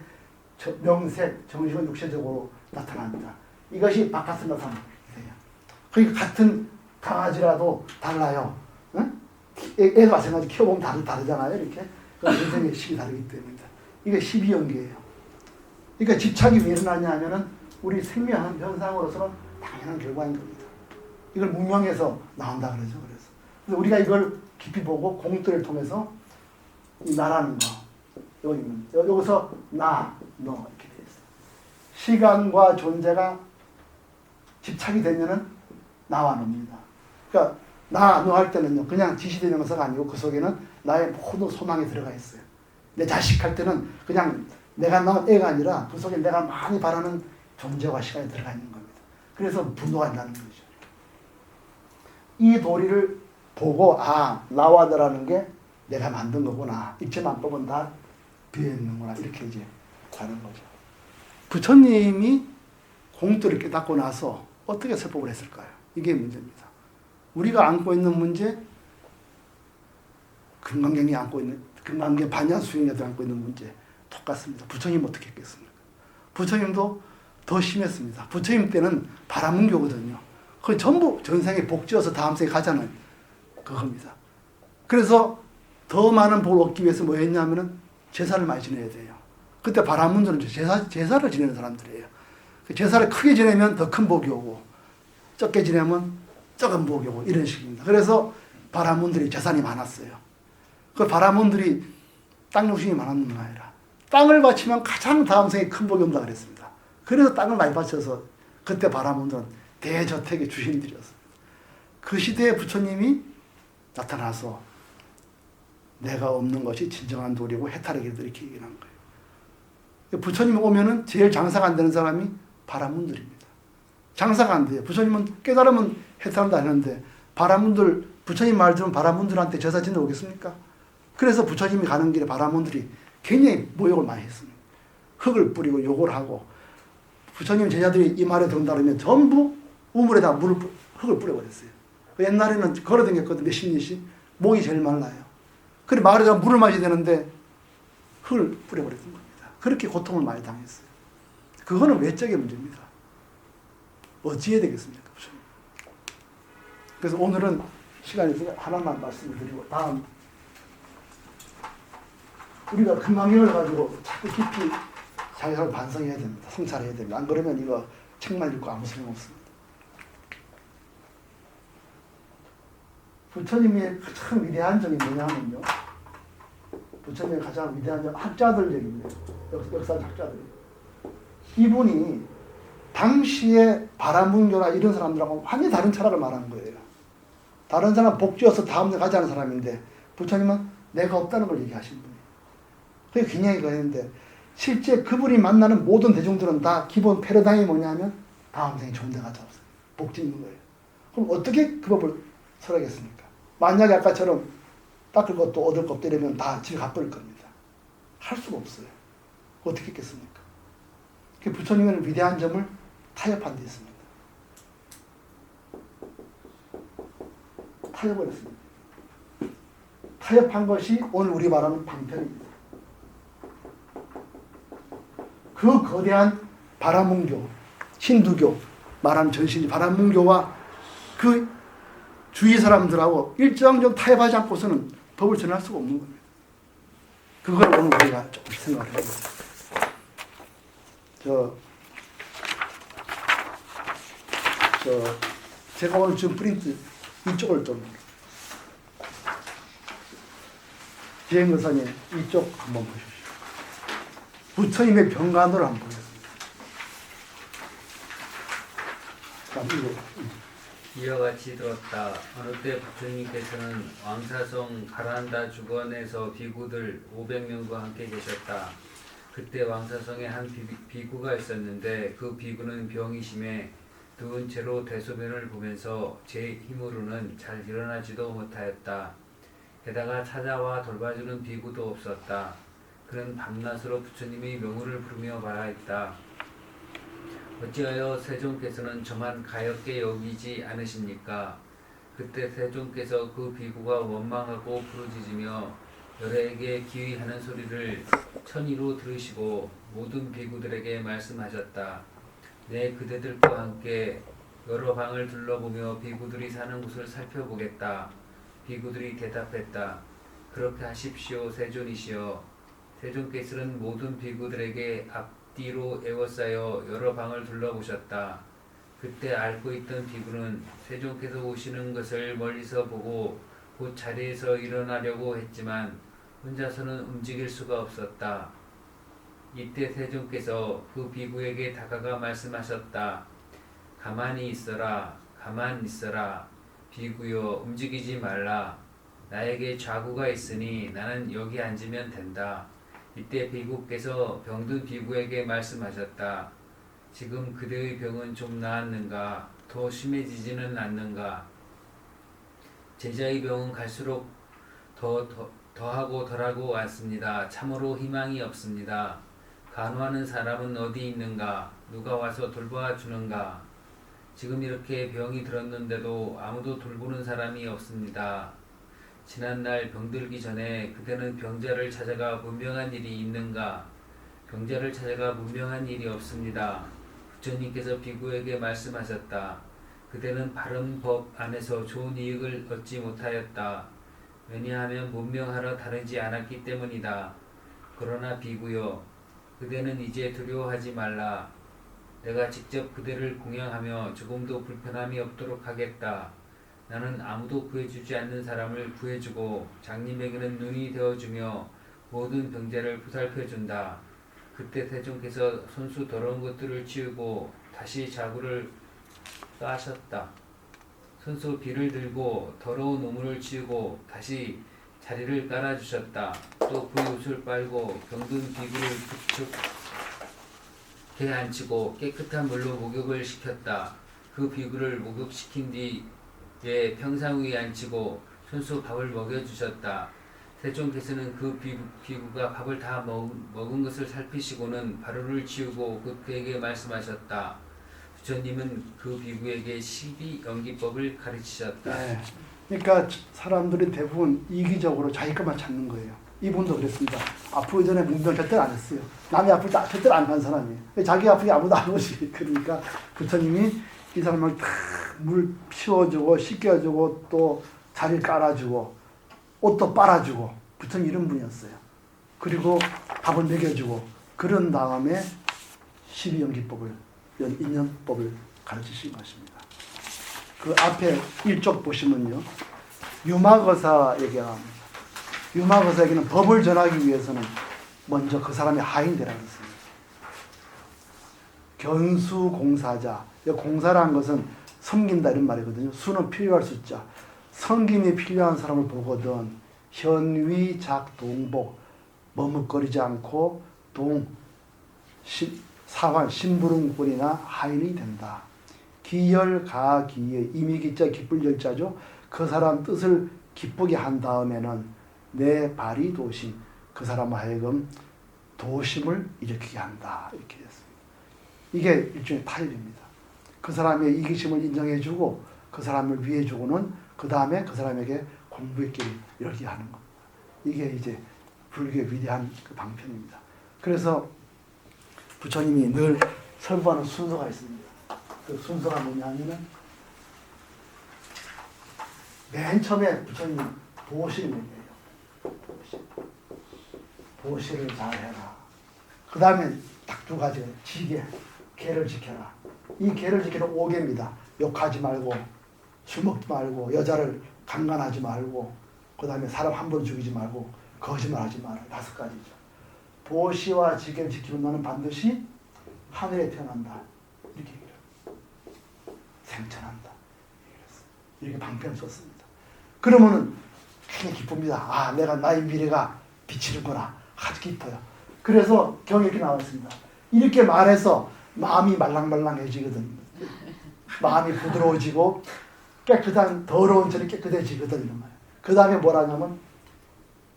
명색, 정신은 육체적으로 나타납니다. 이것이 바깥으로 나타납니다. 그러니까 같은 강아지라도 달라요. 응? 애도 마찬가지 키워보면 다르잖아요. 이렇게 전생의 식이 다르기 때문입니다. 이게 12연계예요. 그러니까 집착이 왜 일어나냐 하면은 우리 생명 현상으로서는 당연한 결과인 겁니다. 이걸 무명에서 나온다 그러죠. 그래서 우리가 이걸 깊이 보고 공들을 통해서 이 나라는 거 여기서 나, 너 이렇게 돼 있어요. 시간과 존재가 집착이 되면은 나와 너입니다. 그러니까 나, 너 할 때는요 그냥 지시되는 것은 아니고 그 속에는 나의 모든 소망이 들어가 있어요. 내 자식 할 때는 그냥 내가 낳은 애가 아니라 그 속에 내가 많이 바라는 존재와 시간이 들어가 있는 겁니다. 그래서 분노가 난다는 거죠. 이 도리를 보고 아 나와 너라는 게 내가 만든 거구나. 입체만법은 다 비어있는구나. 이렇게 이제 가는 거죠. 부처님이 공도를 깨닫고 나서 어떻게 설법을 했을까요? 이게 문제입니다. 우리가 안고 있는 문제, 금강경이 안고 있는 금강경 반야수행자들 안고 있는 문제 똑같습니다. 부처님 어떻게 했겠습니까? 부처님도 더 심했습니다. 부처님 때는 바라문교거든요. 그건 전부 전생에 복지어서 다음 생에 가자는 그겁니다. 그래서 더 많은 복을 얻기 위해서 뭐 했냐면은 제사를 많이 지내야 돼요. 그때 바라문들은 제사를 지내는 사람들이에요. 제사를 크게 지내면 더 큰 복이 오고 적게 지내면 적은 복이 오고 이런 식입니다. 그래서 바라문들이 재산이 많았어요. 그 바라문들이 땅 욕심이 많았는 게 아니라 땅을 바치면 가장 다음 생에 큰 복이 온다 그랬습니다. 그래서 땅을 많이 바쳐서 그때 바라문들은 대저택의 주인들이었습니다. 그 시대에 부처님이 나타나서 내가 없는 것이 진정한 도리고 해탈이다 이렇게 얘기한 거예요. 부처님이 오면은 제일 장사가 안 되는 사람이 바라문들입니다. 장사가 안 돼요. 부처님은 깨달으면 해탈한다 하는데 바라문들 부처님 말 들으면 바라문들한테 제사 지내러 오겠습니까? 그래서 부처님이 가는 길에 바라문들이 굉장히 모욕을 많이 했습니다. 흙을 뿌리고 욕을 하고 부처님 제자들이 이 말에 든다 그러면 전부 우물에다 흙을 뿌려버렸어요. 옛날에는 걸어다녔거든 몇십 년씩 목이 제일 말라요. 그래 마을에다 물을 마셔야 되는데 흙을 뿌려버렸던 겁니다. 그렇게 고통을 많이 당했어요. 그거는 외적의 문제입니다. 어찌해야 되겠습니까? 그래서 오늘은 시간이 있으니까 하나만 말씀을 드리고 다음 우리가 금강경을 가지고 자꾸 깊이 자기를 반성해야 됩니다. 성찰해야 됩니다. 안 그러면 이거 책만 읽고 아무 소용없습니다. 부처님의 가장 위대한 점이 뭐냐면요. 부처님의 가장 위대한 점 학자들 얘기입니다. 역사적 학자들. 이분이 당시에 바라문교나 이런 사람들하고 완전히 다른 철학을 말하는 거예요. 다른 사람 복지여서 다음 날 가지 않은 사람인데 부처님은 내가 없다는 걸 얘기하신 분이에요. 그게 굉장히 그랬는데 실제 그분이 만나는 모든 대중들은 다 기본 패러다임이 뭐냐면 다음 생에 좋은 데 가자. 복지 있는 거예요. 그럼 어떻게 그 법을 설하겠습니까? 만약에 아까처럼 닦을 것도 얻을 것도 이러면 다 집에 가버릴 겁니다. 할 수가 없어요. 어떻게 했겠습니까? 그 부처님의 위대한 점을 타협한 데 있습니다. 타협을 했습니다. 타협한 것이 오늘 우리 말하는 방편입니다. 그 거대한 바라문교, 힌두교 말하는 전신이 바라문교와 그 주위 사람들하고 일정정 타협하지 않고서는 법을 전할 수가 없는 겁니다. 그걸 오늘 우리가 조금 생각을 해봅니다. 제가 오늘 지금 프린트 이쪽을 좀 비행거선이 이쪽 한번 보십시오. 부처님의 병간도를 한번 보겠습니다. 자, 이거. 이와 같이 들었다. 어느 때 부처님께서는 왕사성 가라한다 주건에서 비구들 500명과 함께 계셨다. 그때 왕사성에 한 비구가 있었는데 그 비구는 병이 심해 누운 채로 대소변을 보면서 제 힘으로는 잘 일어나지도 못하였다. 게다가 찾아와 돌봐주는 비구도 없었다. 그는 밤낮으로 부처님의 명호를 부르며 말하였다. 어찌하여 세존께서는 저만 가엾게 여기지 않으십니까? 그때 세존께서 그 비구가 원망하고 부르짖으며 열애에게 기위하는 소리를 천의로 들으시고 모든 비구들에게 말씀하셨다. 내 그대들과 함께 여러 방을 둘러보며 비구들이 사는 곳을 살펴보겠다. 비구들이 대답했다. 그렇게 하십시오, 세존이시여. 세존께서는 모든 비구들에게 앞뒤로 에워싸여 여러 방을 둘러보셨다. 그때 앓고 있던 비구는 세존께서 오시는 것을 멀리서 보고 곧 자리에서 일어나려고 했지만 혼자서는 움직일 수가 없었다. 이때 세존께서 그 비구에게 다가가 말씀하셨다. 가만히 있어라, 가만히 있어라. 비구여, 움직이지 말라. 나에게 좌구가 있으니 나는 여기 앉으면 된다. 이때 비구께서 병든 비구에게 말씀하셨다. 지금 그대의 병은 좀 나았는가? 더 심해지지는 않는가? 제자의 병은 갈수록 더하고 덜하고 왔습니다. 참으로 희망이 없습니다. 간호하는 사람은 어디 있는가? 누가 와서 돌봐 주는가? 지금 이렇게 병이 들었는데도 아무도 돌보는 사람이 없습니다. 지난날 병들기 전에 그대는 병자를 찾아가 문명한 일이 있는가? 병자를 찾아가 문명한 일이 없습니다. 부처님께서 비구에게 말씀하셨다. 그대는 바른 법 안에서 좋은 이익을 얻지 못하였다. 왜냐하면 문명하러 다르지 않았기 때문이다. 그러나 비구여, 그대는 이제 두려워하지 말라. 내가 직접 그대를 공양하며 조금도 불편함이 없도록 하겠다. 나는 아무도 구해주지 않는 사람을 구해주고 장님에게는 눈이 되어주며 모든 병자를 보살펴준다. 그때 세존께서 손수 더러운 것들을 치우고 다시 자구를 까셨다. 손수 비를 들고 더러운 우물을 치우고 다시 자리를 깔아주셨다. 또 그 옷을 빨고 병든 비구를 부축해 앉히고 깨끗한 물로 목욕을 시켰다. 그 비구를 목욕시킨 뒤에 평상 위에 앉히고 손수 밥을 먹여주셨다. 세존께서는 그 비구가 밥을 다 먹은 것을 살피시고는 바로를 치우고 그에게 말씀하셨다. 부처님은 그 비구에게 12연기법을 가르치셨다. 네. 그러니까 사람들이 대부분 이기적으로 자기 것만 찾는 거예요. 이분도 그랬습니다. 아프기 전에 문병 절대로 안 했어요. 남이 아플 때 절대로 안 간 사람이에요. 자기 아프게 아무도 안 오지. 그러니까 부처님이 이 사람을 다 물 피워주고 씻겨주고 또 자리를 깔아주고 옷도 빨아주고 부처님 이런 분이었어요. 그리고 밥을 먹여주고 그런 다음에 12연기법을 인연법을 가르치신 것입니다. 그 앞에 1쪽 보시면요. 유마거사에게 나옵니다. 유마거사에게는 법을 전하기 위해서는 먼저 그 사람이 하인되라고 했습니다. 견수공사자. 공사라는 것은 섬긴다 이런 말이거든요. 수는 필요할 숫자. 섬김이 필요한 사람을 보거든 현위작동복 머뭇거리지 않고 사환 심부름꾼이나 하인이 된다. 기열가기에 이미기자 기쁠 열자죠. 그 사람 뜻을 기쁘게 한 다음에는 내 발이 도심 그 사람 하여금 도심을 일으키게 한다. 이렇게 됐습니다. 이게 일종의 타협입니다. 그 사람의 이기심을 인정해주고 그 사람을 위해주고는 그 다음에 그 사람에게 공부의 길을 열게 하는 겁니다. 이게 이제 불교의 위대한 그 방편입니다. 그래서 부처님이 늘 설부하는 순서가 있습니다. 그 순서가 뭐냐면은 맨 처음에 부처님이 보시를 얘기해요. 보시를 잘해라. 그 다음에 딱 두 가지 지계, 계를 지켜라. 이 계를 지키는 5계입니다. 욕하지 말고 술 먹지 말고 여자를 강간하지 말고 그 다음에 사람 한 번 죽이지 말고 거짓말하지 마라. 5가지죠. 보시와 지계를 지키면 너는 반드시 하늘에 태어난다. 이렇게 얘기를 생천한다. 이렇게 방편을 썼습니다. 그러면은 굉장히 기쁩니다. 아, 내가 나의 미래가 비치는구나. 아주 기뻐요. 그래서 경에 이렇게 나와 있습니다. 이렇게 말해서 마음이 말랑말랑해지거든. 마음이 부드러워지고 깨끗한 더러운 전이 깨끗해지거든. 이런 말이에요. 그 다음에 뭐라냐면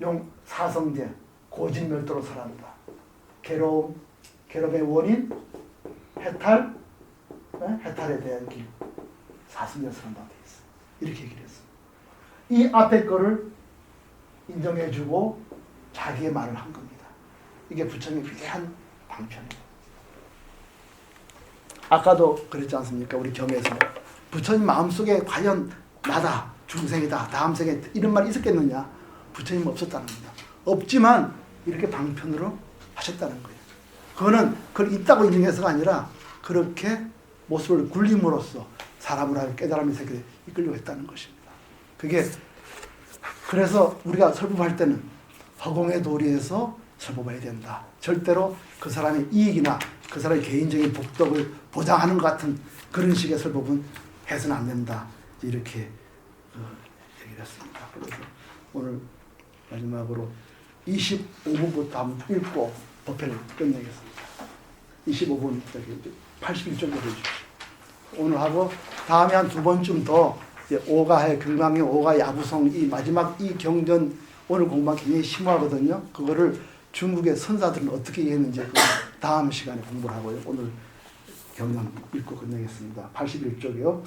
용 사성제 고진멸도로 살아간다. 괴로움의 원인 해탈, 해탈에 대한 길 사성제로 살아간다고 되어 있어요. 이렇게 얘기를 했어요. 이 앞에 거를 인정해주고 자기의 말을 한 겁니다. 이게 부처님의 위대한 방편이에요. 아까도 그랬지 않습니까? 우리 경에서 부처님 마음속에 과연 나다, 중생이다, 다음 생에 이런 말이 있었겠느냐? 부처님 없었다는 겁니다. 없지만 이렇게 방편으로 하셨다는 거예요. 그걸 있다고 인정해서가 아니라 그렇게 모습을 굴림으로써 사람을 깨달음의 세계에 이끌려고 했다는 것입니다. 그래서 우리가 설법할 때는 허공의 도리에서 설법해야 된다. 절대로 그 사람의 이익이나 그 사람의 개인적인 복덕을 보장하는 것 같은 그런 식의 설법은 해서는 안 된다. 이렇게 얘기를 했습니다. 그래서 오늘 마지막으로 25분부터 한번 읽고 법회를 끝내겠습니다. 25분 81쪽으로 해주십시오. 오늘 하고 다음에 한 2번쯤 더 오가해 금강의 오가 야부성 이 마지막 이 경전 오늘 공부가 굉장히 심오하거든요. 그거를 중국의 선사들은 어떻게 이해했는지 그 다음 시간에 공부를 하고요. 오늘 경전 읽고 끝내겠습니다. 81쪽이요.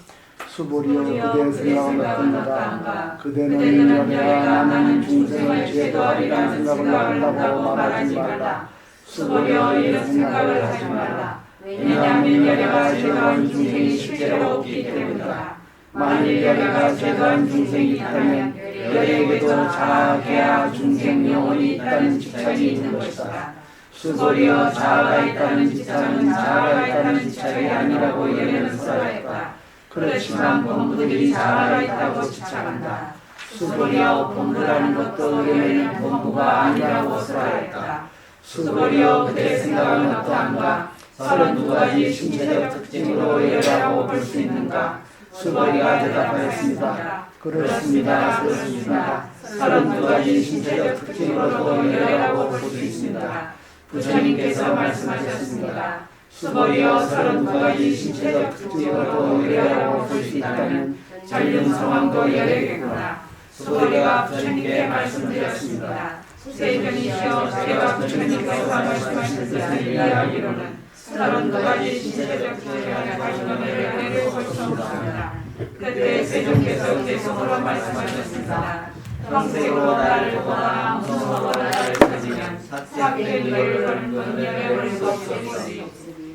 수보리여 그대의 생각은 어떤가? 그대는 연애가 나는 중생을 제도하리라는 생각을 한다고 말하지 말라. 수보리여 이런 생각을 하지 말라. 왜냐하면 연애가 제도한 중생이 실제로 없기 때문이다. 만일 연애가 제도한 중생이 있다면 연애에게도 자아계야 중생 영혼이 있다는 지착이 있는 것이다. 수보리여 자아가 있다는 지착은 자아가 있다는 지착이 아니라고 연애는 써야했다. 그렇지만 본부들이 자아가 있다고 지착한다. 수보리여 본부라는 것도 연애는 본부가 아니라고 써야했다. 수보리여 그대의 생각은 어떠한가? 32가지 신체적 특징으로 연애라고 볼 수 있는가? 수보리가 대답하였습니다. 그렇습니다. 32가지 신체적 특징으로도 연애라고 볼 수 있습니다. 부처님께서 말씀하셨습니다. 수보리여 32가지 신체적 특징으로도 연애라고 볼 수 있다면 전륜 상황도 연애겠구나. 수보리가 부처님께 말씀드렸습니다. 세존이시여 제가 부처님께서 말씀하신 뜻을 이해하기로는 32가지 신체적 특징을 가지고 연애를 볼 수 없습니다. 그때 세존께서 계속으로 말씀하셨습니다. 평생으로 나를 보거나 무서워로 나를 찾으면 삭된 너희를 연애할 수 없으니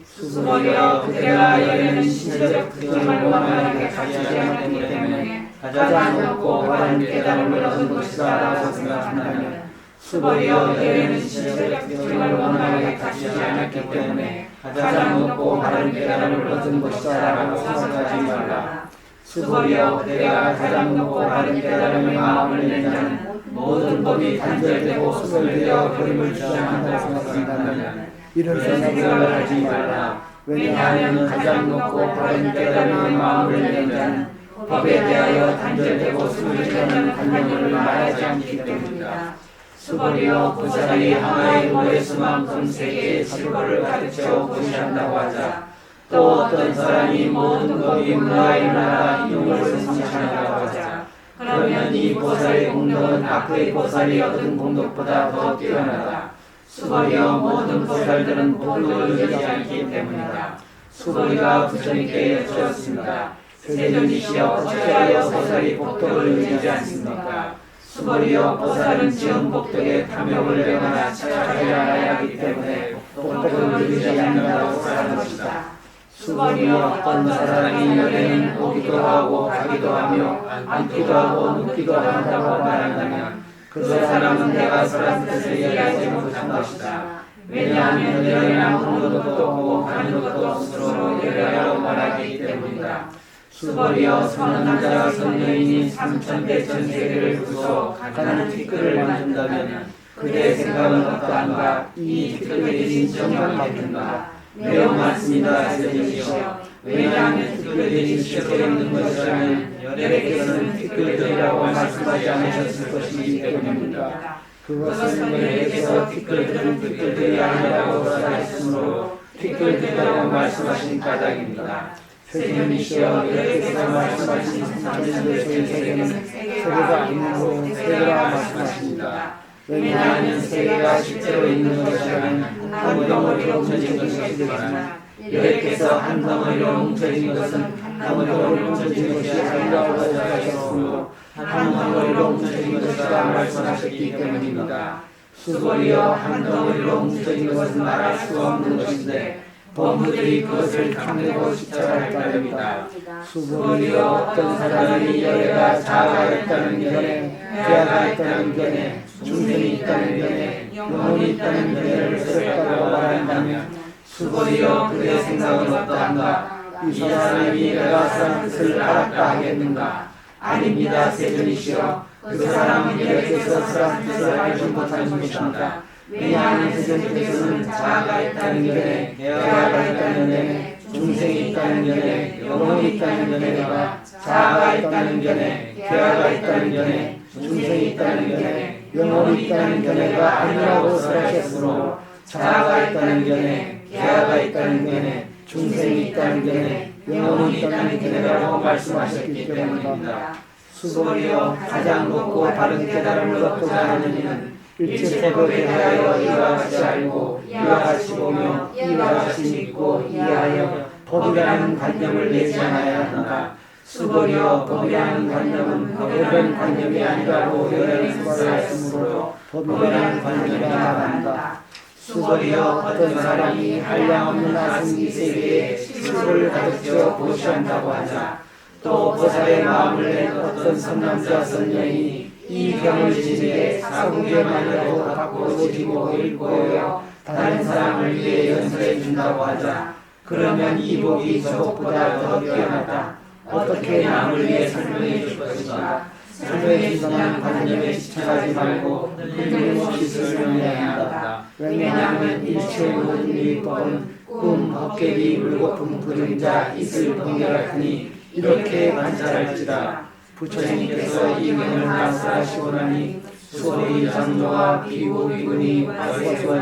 수보리여 그대가 연애는 신체적 특징을 원하게 가지지 않기 때문에 가장 높고 바른 깨달음을 얻은 것이다 라고 생각한다면 수보리여 연애는 신체적 특징을 원하게 가지지 않았기 때문에 가장 높고 바른 깨달음을 얻은 것이다 라고 생각하지 말라. 수보리여 그대가 가장 높고 바른 깨달음의 마음을 낸 자는 모든 법이 단절되고 소멸되어 버림을 주장한다고 생각한다면 이런 생각을 하지 말라. 왜냐하면 가장 높고 바른 깨달음의 마음을 낸 자는 법에 대하여 단절되고 소멸되는 관념을 말하지 않기 때문이다. 수보리여 보살이 하나의 도에서만큼 세계의 실거를 가르쳐 보시한다고 하자 또 어떤 사람이 모든 법이 문화일나라 이용을 성취한다고 하자 그러면 이 보살의 공덕은 앞의 보살이 얻은 공덕보다 더 뛰어나다. 수보리여 모든 보살들은 복을 누리지 않기 때문이다. 수보리가 부처님께 여쭈었습니다. 세존이시여 어찌하여 보살이 복덕을 누리지 않습니까? 수보리여 보살은 지은 복덕에 탐욕을 내거나 착하지 않아야 하기 때문에 복덕을 누리지 않는다고 말하는 것이다. 수보리여 어떤 사람이 연애는 오기도 하고 가기도 하며 앉기도 하고 눕기도 한다고 말한다면 그 사람은 내가 설한 뜻을 이해하지 못한 것이다. 왜냐하면 연애는 오는 것도 없고 가는 것도 없으로 연애라고 말하기 때문이다. 수보리여 선남자 선여인이 3000대 전세계를 두고 가난한 티끌을 만든다면 그대의 생각은 어떠한가? 이 티끌이 진정한 만든가? 매우 많습니다. 세존이시여 왜냐하면 티끌들이 실제로 있는 것이라면 열애께서는 티끌들이라고 말씀하지 않으셨을 것이기 때문입니다. 그것은 열애께서 티끌들이 아니라고 하셨으므로 티끌들이라고 말씀하신 까닭입니다. 세계님이시여 열애께서 말씀하신 천지의 세계는 세계가 아니므로 세계라 말씀하십니다. 왜냐하면 세계가 실제로 있는 것이라면 한 덩어리로 뭉쳐진 것이지만 열애께서 한 덩어리로 뭉쳐진 것은 한 덩어리로 뭉쳐진 것이 아니라고 하셨으므로 한 덩어리로 뭉쳐진 것이라 말씀하셨기 때문입니다. 수고리여 한 덩어리로 뭉쳐진 것은 말할 수 없는 것인데 범부들이 그것을 탐내고 집착할 따름이다. 수고리여 어떤 사람이 열애가 자아가 있다는 견해, 계아가 있다는 견해, 중생이 있다는 견해, 영혼이 있다는 견해를 쓰였다고 말한다면 수고리여 그의 생각은 어떠한가? 이 사람이 내가 사람 뜻을 알았다 하겠는가? 아닙니다. 세존이시여 그 사람은 열애께서 사람 뜻을 알지 못하는 것입니다. 왜냐하면 세존께서는 자아가 있다는 견해, 계아가 있다는 견해, 중생이 있다는 견해, 영혼이 있다는 견해가 자아가 있다는 견해, 계아가 있다는 견해, 중생이 있다는 견해, 영혼이 있다는 견해가 아니라고 설하셨으므로 자아가 있다는 견해, 계아가 있다는 견해, 중생이 있다는 견해, 영혼이 있다는 견해라고 말씀하셨기 때문입니다. 수고리여 가장 높고 바른 깨달음을 얻고자 하는 이는 일체법에 대하여 이와 같이 알고 이와 같이 보며 이와 같이 믿고 이해하여 법이라는 관념을 내지 않아야 한다. 수고리여 법이라는 관념은 법이라는 관념이 아니라고 여러분 말하였으므로 법이라는 관념이 나간다. 수고리여 어떤 사람이 한량없는 아승기 세계에 습을 가득 채워 보시한다고 하자. 또 보살의 마음을 낸 어떤 선남자 선녀이 이 병을 지니게 사국에만이라도 받고 지고 읽고여 다른 사람을 위해 연설해 준다고 하자. 그러면 이 복이 저것보다 더 뛰어나다. 어떻게 남을 위해 설명해 줄 것인가? 설명해 준다는 관념에 집착하지 말고 끊임없이 설명해야 한다. 왜냐하면 일체의 모든 율법은 꿈, 헛개비, 물거품, 그림자, 이슬, 번개 같으니 이렇게 관찰할지라. 부처님께서 이 명을 말씀하시고 나니 수고리 장로와 비구 비구니 말씀하시고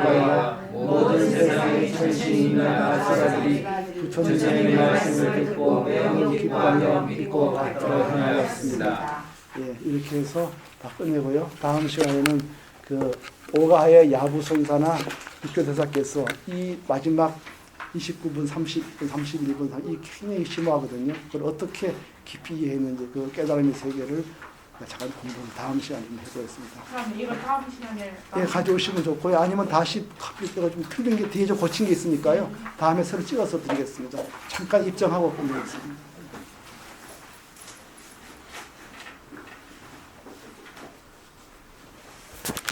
모든 세상의 천신이나 말씀하들이 부처님의 말씀을 듣고 매우 기뻐하며 믿고 받들어 행하였습니다. 예, 이렇게 해서 다 끝내고요. 다음 시간에는 그 오가하의 야부송사나 육교대사께서 이 마지막 29분, 30분, 31분 이 굉장히 심오하거든요. 그걸 어떻게 깊이 이해했는지 그 깨달음의 세계를 잠깐 공부를 다음 시간에 해보겠습니다. 그럼 이거 다음 시간에 예, 가져오시면 좋고요. 아니면 다시 카피때가 좀 틀린 게 뒤에 좀 고친 게 있으니까요. 다음에 새로 찍어서 드리겠습니다. 잠깐 입장하고 끝내겠습니다.